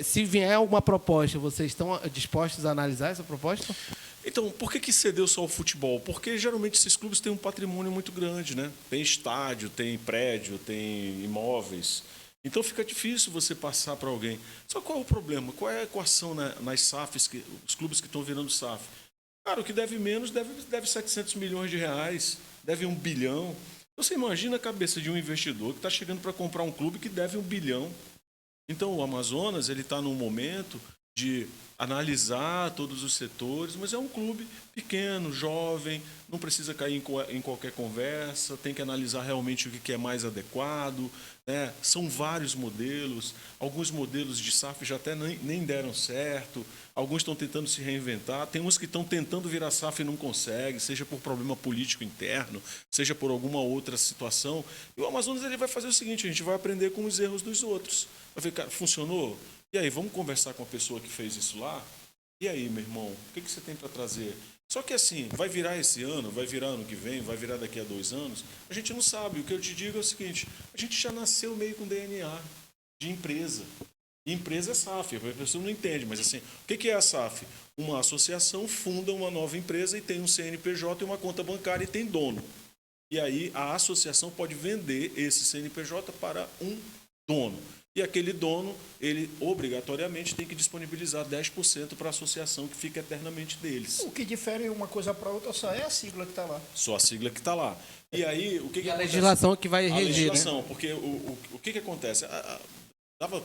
Se vier alguma proposta, vocês estão dispostos a analisar essa proposta? Então, por que cedeu só o futebol? Porque geralmente esses clubes têm um patrimônio muito grande, né? Tem estádio, tem prédio, tem imóveis. Então fica difícil você passar para alguém. Só qual é o problema? Qual é a equação nas SAFs, os clubes que estão virando SAF? Cara, o que deve menos deve 700 milhões de reais, deve 1 bilhão. Você imagina a cabeça de um investidor que está chegando para comprar um clube que deve 1 bilhão. Então, o Amazonas está num momento de analisar todos os setores, mas é um clube pequeno, jovem, não precisa cair em qualquer conversa, tem que analisar realmente o que é mais adequado. Né? São vários modelos, alguns modelos de SAF já até nem deram certo, alguns estão tentando se reinventar, tem uns que estão tentando virar SAF e não conseguem, seja por problema político interno, seja por alguma outra situação. E o Amazonas ele vai fazer o seguinte, a gente vai aprender com os erros dos outros. Vai ver, cara, funcionou? E aí, vamos conversar com a pessoa que fez isso lá? E aí, meu irmão, o que você tem para trazer? Só que assim, vai virar esse ano, vai virar ano que vem, vai virar daqui a 2 anos? A gente não sabe. O que eu te digo é o seguinte, a gente já nasceu meio com DNA de empresa. E empresa é SAF, a pessoa não entende, mas assim, o que é a SAF? Uma associação funda uma nova empresa e tem um CNPJ e uma conta bancária e tem dono. E aí a associação pode vender esse CNPJ para um dono. E aquele dono, ele obrigatoriamente tem que disponibilizar 10% para a associação que fica eternamente deles. O que difere uma coisa para outra só é a sigla que está lá. Só a sigla que está lá. E aí, o que a acontece? legislação que vai reger, né? A legislação, porque o que acontece?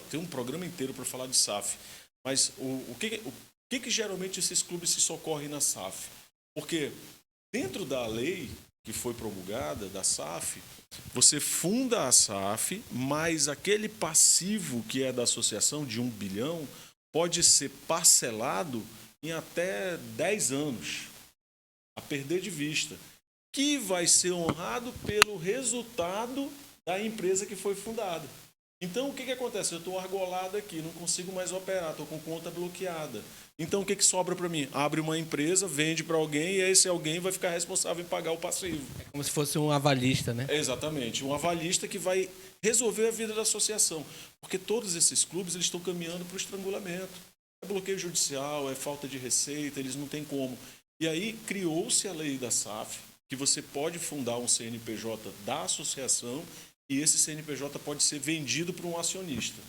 Tem um programa inteiro para falar de SAF. Mas o que geralmente esses clubes se socorrem na SAF? Porque dentro da lei que foi promulgada, da SAF, você funda a SAF, mas aquele passivo que é da associação de 1 bilhão pode ser parcelado em até 10 anos, a perder de vista, que vai ser honrado pelo resultado da empresa que foi fundada. Então, o que acontece? Eu estou argolado aqui, não consigo mais operar, estou com conta bloqueada. Então, o que sobra para mim? Abre uma empresa, vende para alguém e esse alguém vai ficar responsável em pagar o passivo. É como se fosse um avalista, né? Exatamente, um avalista que vai resolver a vida da associação. Porque todos esses clubes eles estão caminhando para o estrangulamento. É bloqueio judicial, é falta de receita, eles não têm como. E aí criou-se a lei da SAF, que você pode fundar um CNPJ da associação e esse CNPJ pode ser vendido para um acionista.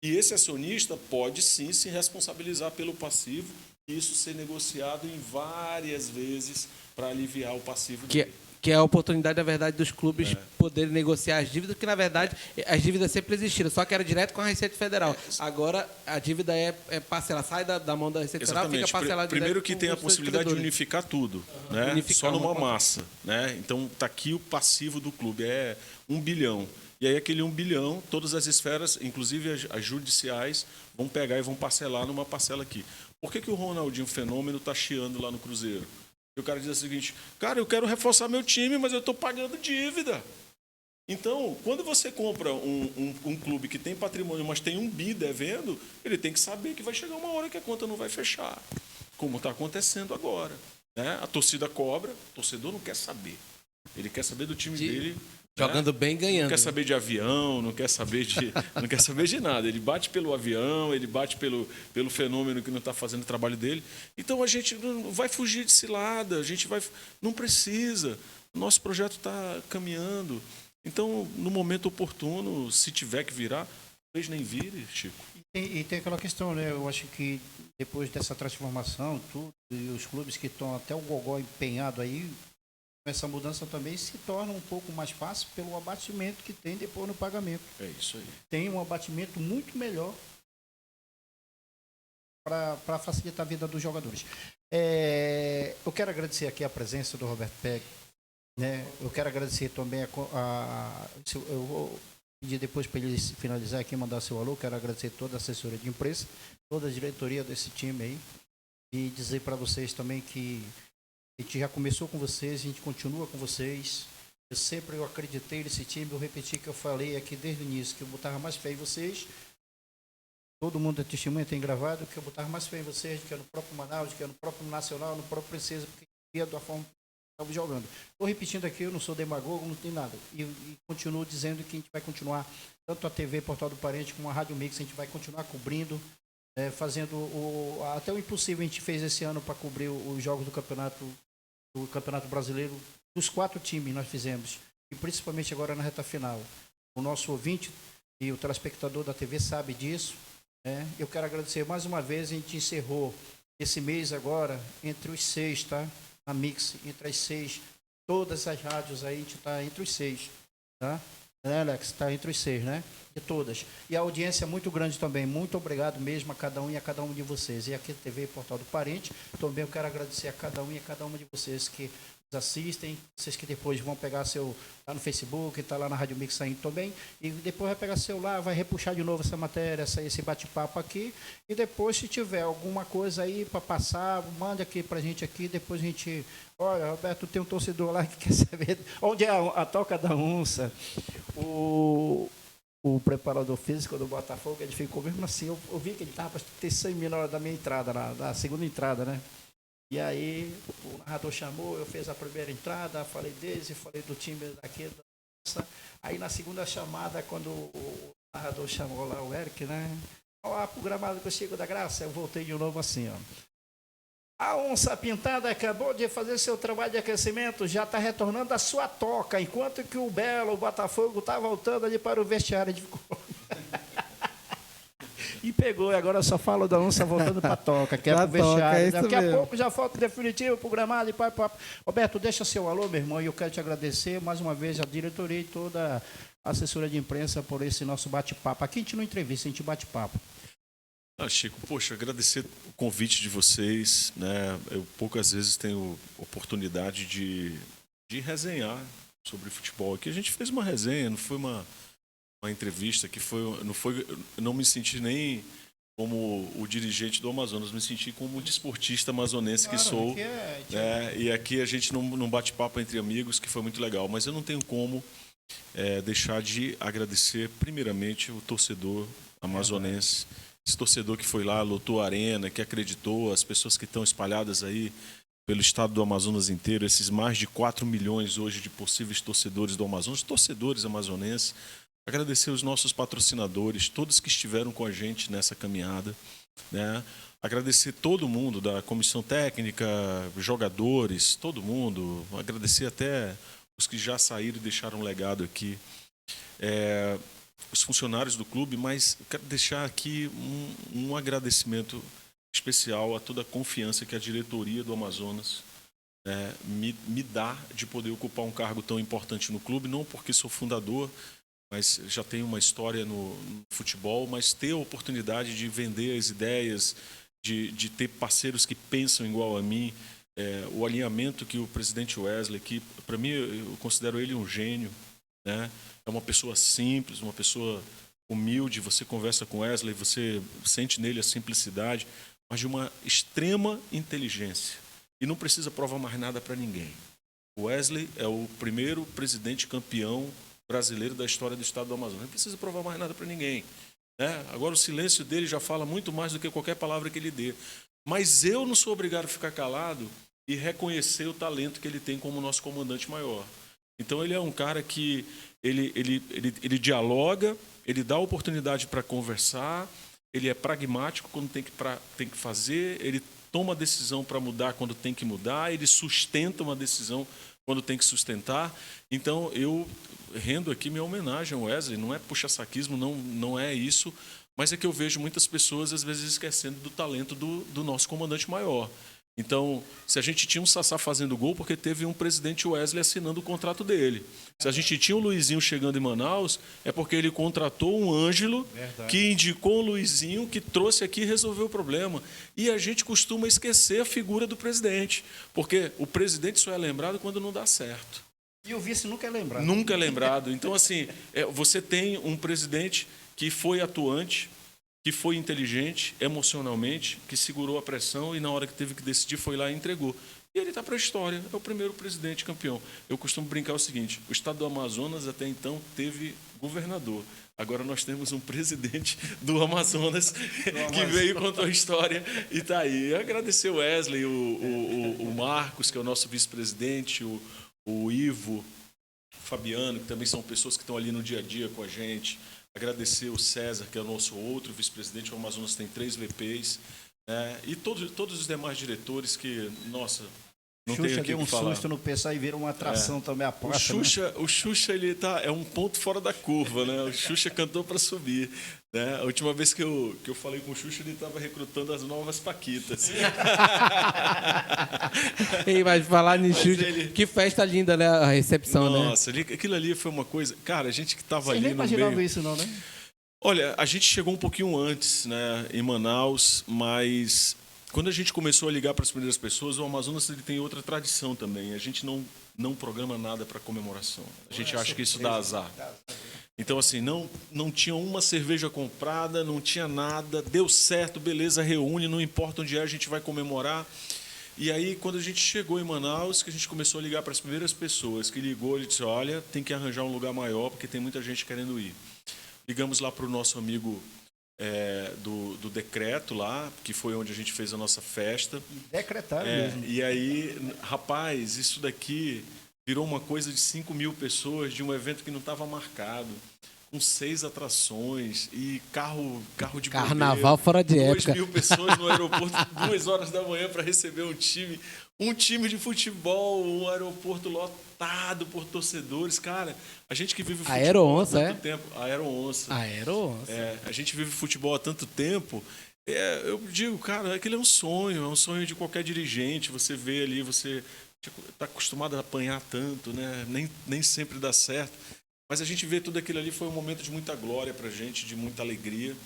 E esse acionista pode sim se responsabilizar pelo passivo e isso ser negociado em várias vezes para aliviar o passivo dele. Que é a oportunidade, na verdade, dos clubes poderem negociar as dívidas, porque, na verdade, as dívidas sempre existiram, só que era direto com a Receita Federal. Agora, a dívida é parcelada, sai da mão da Receita Federal, fica parcelada direto. Primeiro que tem a possibilidade de unificar tudo, né? Unificar só numa massa. Né? Então, está aqui o passivo do clube, é 1 bilhão. E aí, aquele 1 bilhão, todas as esferas, inclusive as judiciais, vão pegar e vão parcelar numa parcela aqui. Por que o Ronaldinho Fenômeno está chiando lá no Cruzeiro? E o cara diz o seguinte, cara, eu quero reforçar meu time, mas eu estou pagando dívida. Então, quando você compra um clube que tem patrimônio, mas tem 1 bi devendo, ele tem que saber que vai chegar uma hora que a conta não vai fechar, como está acontecendo agora. Né? A torcida cobra, o torcedor não quer saber. Ele quer saber do time dele... Jogando bem, ganhando. Não quer saber de avião, não quer saber de nada. Ele bate pelo avião, ele bate pelo fenômeno que não está fazendo o trabalho dele. Então a gente não vai fugir de cilada, a gente vai. Não precisa. O nosso projeto está caminhando. Então, no momento oportuno, se tiver que virar, talvez nem vire, Chico. E tem aquela questão, né? Eu acho que depois dessa transformação, tudo, e os clubes que estão até o gogó empenhado aí. Essa mudança também se torna um pouco mais fácil pelo abatimento que tem depois no pagamento. É isso aí. Tem um abatimento muito melhor para facilitar a vida dos jogadores. Eu quero agradecer aqui a presença do Roberto Peg. Né? Eu quero agradecer também eu vou pedir depois para ele finalizar aqui, mandar seu alô. Quero agradecer toda a assessoria de imprensa, toda a diretoria desse time aí. E dizer para vocês também que a gente já começou com vocês, a gente continua com vocês. Eu acreditei nesse time, eu repeti que eu falei aqui desde o início, que eu botava mais fé em vocês. Todo mundo é testemunha, tem gravado, que eu botava mais fé em vocês, que é no próprio Manaus, que é no próprio Nacional, no próprio Princesa, porque via da forma que estava jogando. Estou repetindo aqui, eu não sou demagogo, não tem nada. E continuo dizendo que a gente vai continuar, tanto a TV Portal do Parente como a Rádio Mix, a gente vai continuar cobrindo, fazendo até o impossível a gente fez esse ano para cobrir os jogos do Campeonato Brasileiro, dos 4 times nós fizemos, e principalmente agora na reta final. O nosso ouvinte e o telespectador da TV sabe disso. Eu quero agradecer mais uma vez, a gente encerrou esse mês agora entre os 6, tá? A Mix, entre as 6, todas as rádios aí, a gente está entre os 6, tá? Né, Alex? Está entre os 6, né? De todas. E a audiência é muito grande também. Muito obrigado mesmo a cada um e a cada um de vocês. E aqui TV Portal do Parente, também eu quero agradecer a cada um e a cada uma de vocês que nos assistem, vocês que depois vão pegar tá no Facebook, tá lá na Rádio Mix saindo também, e depois vai pegar celular, vai repuxar de novo essa matéria, esse bate-papo aqui, e depois se tiver alguma coisa aí para passar, mande aqui pra gente aqui, depois a gente, olha, Roberto, tem um torcedor lá que quer saber onde é a toca da onça. O preparador físico do Botafogo, ele ficou mesmo assim, eu vi que ele estava para ter 100 mil na hora da minha entrada, da segunda entrada, né? E aí o narrador chamou, eu fiz a primeira entrada, falei deles, falei do time daqui. Aí na segunda chamada, quando o narrador chamou lá o Eric, né? Olá, pro gramado do Chico da Graça, eu voltei de novo assim, ó. A onça pintada acabou de fazer seu trabalho de aquecimento, já está retornando à sua toca, enquanto que o Belo, o Botafogo, está voltando ali para o vestiário de E pegou, e agora só falo da onça voltando para a toca, que é para o vestiário. Daqui a pouco já falta o definitivo para o gramado e papo. Roberto, deixa seu alô, meu irmão, e eu quero te agradecer mais uma vez a diretoria e toda a assessoria de imprensa por esse nosso bate-papo. Aqui a gente não entrevista, a gente bate-papo. Chico, poxa, agradecer o convite de vocês, né? Eu poucas vezes tenho oportunidade de resenhar sobre futebol. Aqui a gente fez uma resenha, não foi uma entrevista que não me senti nem como o dirigente do Amazonas, me senti como o desportista amazonense que sou. E aqui a gente num bate-papo entre amigos, que foi muito legal. Mas eu não tenho como deixar de agradecer, primeiramente, o torcedor amazonense. Esse torcedor que foi lá, lotou a arena, que acreditou, as pessoas que estão espalhadas aí pelo estado do Amazonas inteiro, esses mais de 4 milhões hoje de possíveis torcedores do Amazonas, torcedores amazonenses. Agradecer os nossos patrocinadores, todos que estiveram com a gente nessa caminhada, né? Agradecer todo mundo da comissão técnica, jogadores, todo mundo. Agradecer até os que já saíram e deixaram um legado aqui. Os funcionários do clube, mas quero deixar aqui um agradecimento especial a toda a confiança que a diretoria do Amazonas me dá de poder ocupar um cargo tão importante no clube, não porque sou fundador, mas já tenho uma história no futebol, mas ter a oportunidade de vender as ideias, de ter parceiros que pensam igual a mim, o alinhamento que o presidente Wesley, que para mim eu considero ele um gênio, né? É uma pessoa simples, uma pessoa humilde. Você conversa com Wesley, você sente nele a simplicidade, mas de uma extrema inteligência. E não precisa provar mais nada para ninguém. O Wesley é o primeiro presidente campeão brasileiro da história do estado do Amazonas. Não precisa provar mais nada para ninguém, né? Agora o silêncio dele já fala muito mais do que qualquer palavra que ele dê. Mas eu não sou obrigado a ficar calado e reconhecer o talento que ele tem como nosso comandante maior. Então ele é um cara que ele dialoga, ele dá oportunidade para conversar, ele é pragmático quando tem que fazer, ele toma decisão para mudar quando tem que mudar, ele sustenta uma decisão quando tem que sustentar. Então eu rendo aqui minha homenagem ao Wesley, não é puxa-saquismo, não é isso, mas é que eu vejo muitas pessoas às vezes esquecendo do talento do nosso comandante maior. Então, se a gente tinha um Sassá fazendo gol, porque teve um presidente Wesley assinando o contrato dele. Se a gente tinha o Luizinho chegando em Manaus, é porque ele contratou um Ângelo, que indicou o Luizinho, que trouxe aqui e resolveu o problema. E a gente costuma esquecer a figura do presidente, porque o presidente só é lembrado quando não dá certo. E o vice nunca é lembrado. Nunca é lembrado. Então, assim, você tem um presidente que foi atuante, que foi inteligente emocionalmente, que segurou a pressão e na hora que teve que decidir foi lá e entregou. E ele está para a história, é o primeiro presidente campeão. Eu costumo brincar o seguinte, o estado do Amazonas até então teve governador. Agora nós temos um presidente do Amazonas que veio, contou a história e está aí. Agradecer o Wesley, o Marcos, que é o nosso vice-presidente, o Ivo, o Fabiano, que também são pessoas que estão ali no dia a dia com a gente. Agradecer o César, que é o nosso outro vice-presidente. O Amazonas tem 3 VPs. E todos os demais diretores que, nossa, não tem Xuxa aqui deu o um que falar. susto no pessoal e virou uma atração também a porta. O Xuxa ele é um ponto fora da curva, né? O Xuxa cantou para subir. Né? A última vez que eu falei com o Xuxa, ele estava recrutando as novas Paquitas. Ei, mas falar em Xuxa, que festa linda, né? A recepção, Nossa, aquilo ali foi uma coisa... Cara, a gente que estava ali nem no imaginava meio... isso não, né? Olha, a gente chegou um pouquinho antes, né, em Manaus, mas quando a gente começou a ligar para as primeiras pessoas, o Amazonas ele tem outra tradição também. A gente não programa nada para comemoração. A gente acha que isso dá azar. Então, assim, não tinha uma cerveja comprada, não tinha nada, deu certo, beleza, reúne, não importa onde é, a gente vai comemorar. E aí, quando a gente chegou em Manaus, que a gente começou a ligar para as primeiras pessoas, que ligou, ele disse, olha, tem que arranjar um lugar maior, porque tem muita gente querendo ir. Ligamos lá para o nosso amigo do Decreto lá, que foi onde a gente fez a nossa festa. Decretaram mesmo. E aí, rapaz, isso daqui virou uma coisa de 5 mil pessoas de um evento que não estava marcado, com 6 atrações e carro de Carnaval fora de época. 2 mil pessoas no aeroporto, 2 horas da manhã para receber um time de futebol, um aeroporto lotado por torcedores. Cara, a gente que vive futebol há tanto tempo... Aero-onça. A gente vive futebol há tanto tempo... eu digo, cara, aquele é um sonho de qualquer dirigente. Você vê ali, você está acostumado a apanhar tanto, né? Nem sempre dá certo. Mas a gente vê tudo aquilo ali, foi um momento de muita glória para a gente, de muita alegria.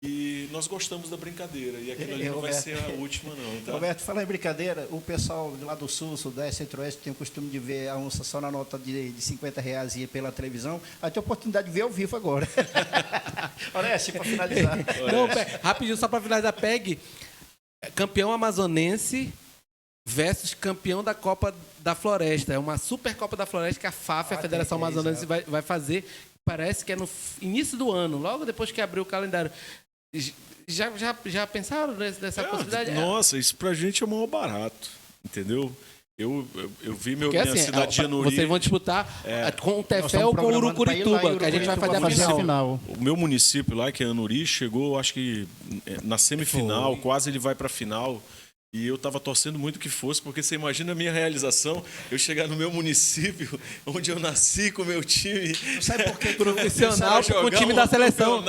E nós gostamos da brincadeira. E aquilo ali não vai ser a última, não. Tá? Roberto, fala em brincadeira, o pessoal lá do Sul, Sudeste, Centro-Oeste tem o costume de ver a onça só na nota de R$50 e ir pela televisão. Vai ter a oportunidade de ver ao vivo agora. Oreste, para finalizar. Não, rapidinho, só para finalizar, PEG, campeão amazonense versus campeão da Copa da Floresta. É uma super Copa da Floresta que a FAF, a Federação Amazonense, vai fazer. Parece que é no início do ano, logo depois que abriu o calendário. Já pensaram nessa possibilidade? Nossa, isso pra gente é o maior barato, entendeu? Eu vi Porque, minha assim, cidade de Anuri. vocês vão disputar com o Tefé ou com o Urucurituba, que a gente vai fazer a final. O meu município lá, que é Anuri, chegou, acho que na semifinal, quase ele vai pra final. E eu estava torcendo muito que fosse, porque você imagina a minha realização, eu chegar no meu município, onde eu nasci com o meu time. Não sabe por que profissional com o time da seleção.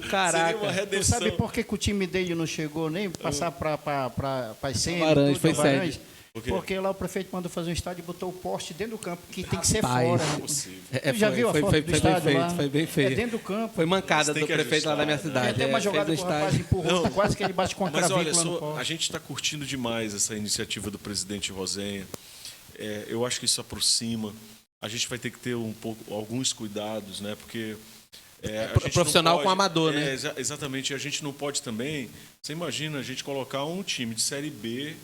Caraca. Seria uma redenção. Sabe por que o time dele não chegou nem passar para as semis? Laranja, foi sede. Porque lá o prefeito mandou fazer um estádio e botou o poste dentro do campo, que tem que ser Rapaz, fora. Já viu a foto do estádio lá? Foi bem feito. É dentro do campo. Foi mancada do prefeito lá da minha cidade. Tem até uma jogada que o rapaz empurrou, tá quase que ele bate com a Mas olha, clavícula no poste. a gente está curtindo demais essa iniciativa do presidente Rosenha. Eu acho que isso aproxima. A gente vai ter que ter alguns cuidados, né? Porque a gente profissional não pode, com amador, né? Exatamente. A gente não pode também. Você imagina a gente colocar um time de Série B,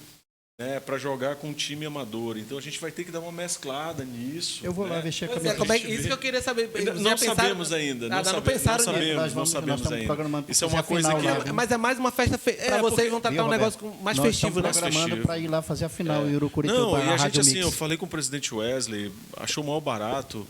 né, para jogar com um time amador. Então a gente vai ter que dar uma mesclada nisso. Eu vou lá mexer com a minha Isso que eu queria saber. Não sabemos ainda. Não sabemos ainda. Isso é uma coisa que... Mas é mais uma festa... vocês vão tratar um negócio mais festivo, né? Nós estamos programando para ir lá fazer a final em Urucurituba. Não, e a gente, Rádio assim, Mix. eu falei com o presidente Wesley, achou mal barato.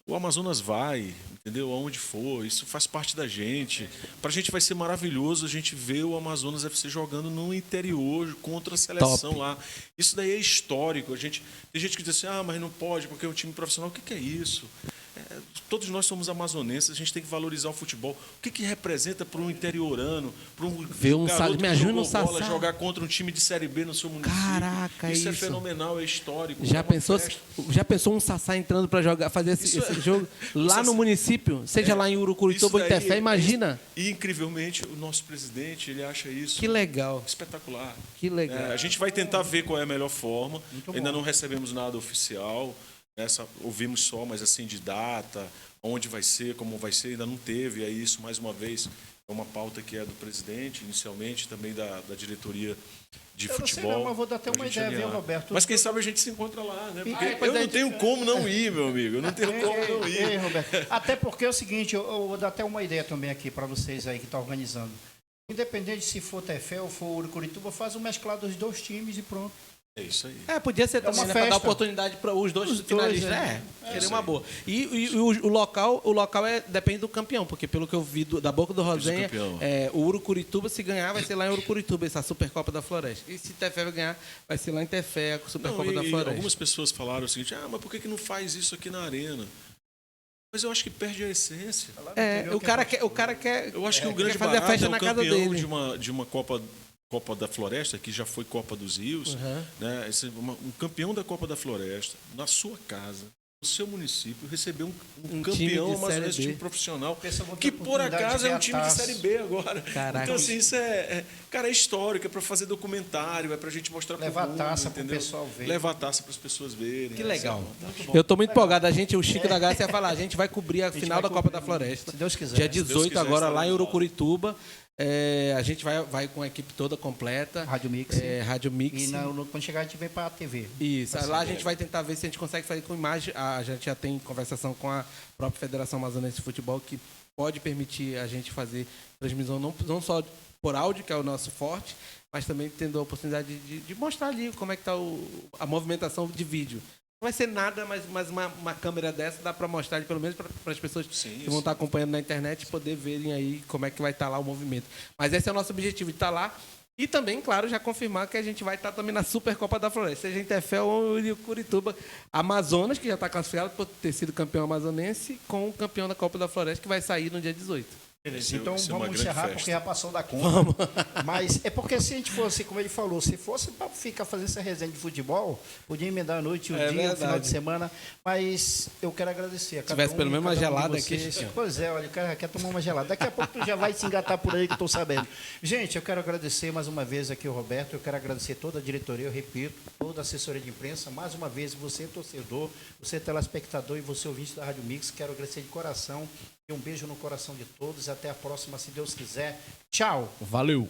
O Amazonas vai, entendeu? Aonde for, isso faz parte da gente. Para a gente vai ser maravilhoso a gente ver o Amazonas FC jogando no interior contra a seleção lá. Isso daí é histórico. Tem gente que diz assim, mas não pode porque é um time profissional. O que é isso? Todos nós somos amazonenses, a gente tem que valorizar o futebol. O que representa para um interiorano, para um garoto que jogou bola, jogar contra um time de Série B no seu município? Caraca, isso é fenomenal, é histórico. Já pensou um Sassá entrando para jogar, fazer esse jogo lá no município, seja lá em Urucurituba ou em Tefé, imagina? E incrivelmente o nosso presidente, ele acha isso que legal, espetacular. Que legal. A gente vai tentar ver qual é a melhor forma. Ainda não recebemos nada oficial. Ouvimos só, mas assim, de data, onde vai ser, como vai ser, ainda não teve. E aí isso, mais uma vez, é uma pauta que é do presidente, inicialmente, também da diretoria de futebol. Não sei, mas vou dar até uma ideia, viu, Roberto? Mas quem sabe a gente se encontra lá, né? Porque eu não tenho como não ir, meu amigo. Eu não tenho como não ir. Roberto. Até porque é o seguinte, eu vou dar até uma ideia também aqui para vocês aí que estão organizando. Independente se for Tefé ou for Urucurituba, faz um mesclado dos dois times e pronto. É isso aí. Podia ser também, para dar oportunidade para os dois finalistas. Seria uma boa. E o local depende do campeão, porque pelo que eu vi da boca do Rosenha, o Urucurituba, se ganhar, vai ser lá em Urucurituba, essa Supercopa da Floresta. E se Tefé vai ganhar, vai ser lá em Tefé, a Supercopa da Floresta. Algumas pessoas falaram o seguinte, mas por que não faz isso aqui na arena? Mas eu acho que perde a essência. O cara quer. Eu acho que o grande fazer a festa na casa dele. de uma Copa da Floresta, que já foi Copa dos Rios, né? Um campeão da Copa da Floresta, na sua casa, no seu município, recebeu um campeão amazonense, time profissional, que por acaso é um time de Série B agora. Caraca. Então, assim, isso é histórico, é para fazer documentário, é para a gente mostrar para o mundo. Levar taça para o pessoal ver. Levar taça para as pessoas verem. Que legal. Eu estou muito empolgado. O Chico da Graça ia falar, a gente vai cobrir a final da Copa da Floresta. Se Deus quiser. Dia 18 agora, lá em Urucurituba. A gente vai com a equipe toda completa. Rádio Mix. Rádio Mix. E quando chegar a gente vem para a TV. Isso. Lá a gente vai tentar ver se a gente consegue fazer com imagem. A gente já tem conversação com a própria Federação Amazonense de Futebol, que pode permitir a gente fazer transmissão não só por áudio, que é o nosso forte, mas também tendo a oportunidade de mostrar ali como é que está a movimentação de vídeo. Não vai ser nada, mas uma câmera dessa dá para mostrar, pelo menos para as pessoas que vão estar acompanhando na internet poder verem aí como é que vai estar lá o movimento. Mas esse é o nosso objetivo, de estar lá. E também, claro, já confirmar que a gente vai estar também na Supercopa da Floresta, seja em Tefé ou em Curitiba. Amazonas, que já está classificado por ter sido campeão amazonense, com o campeão da Copa da Floresta, que vai sair no dia 18. Beleza, então Isso é uma vamos grande encerrar festa. porque já passou da conta. Mas é porque se a gente fosse, como ele falou, se fosse para ficar fazendo essa resenha de futebol, podia emendar a noite, o dia, o final verdade. de semana. Mas eu quero agradecer a cada tivesse pelo e menos uma cada um de gelada aqui, vocês. Chiquinho. Pois é, olha, o cara quer tomar uma gelada. Daqui a pouco tu já vai se engatar por aí que eu estou sabendo. Gente, eu quero agradecer mais uma vez aqui o Roberto, eu quero agradecer toda a diretoria, eu repito, toda a assessoria de imprensa, mais uma vez você torcedor, você telespectador e você ouvinte da Rádio Mix, quero agradecer de coração. E um beijo no coração de todos. Até a próxima, se Deus quiser. Tchau. Valeu.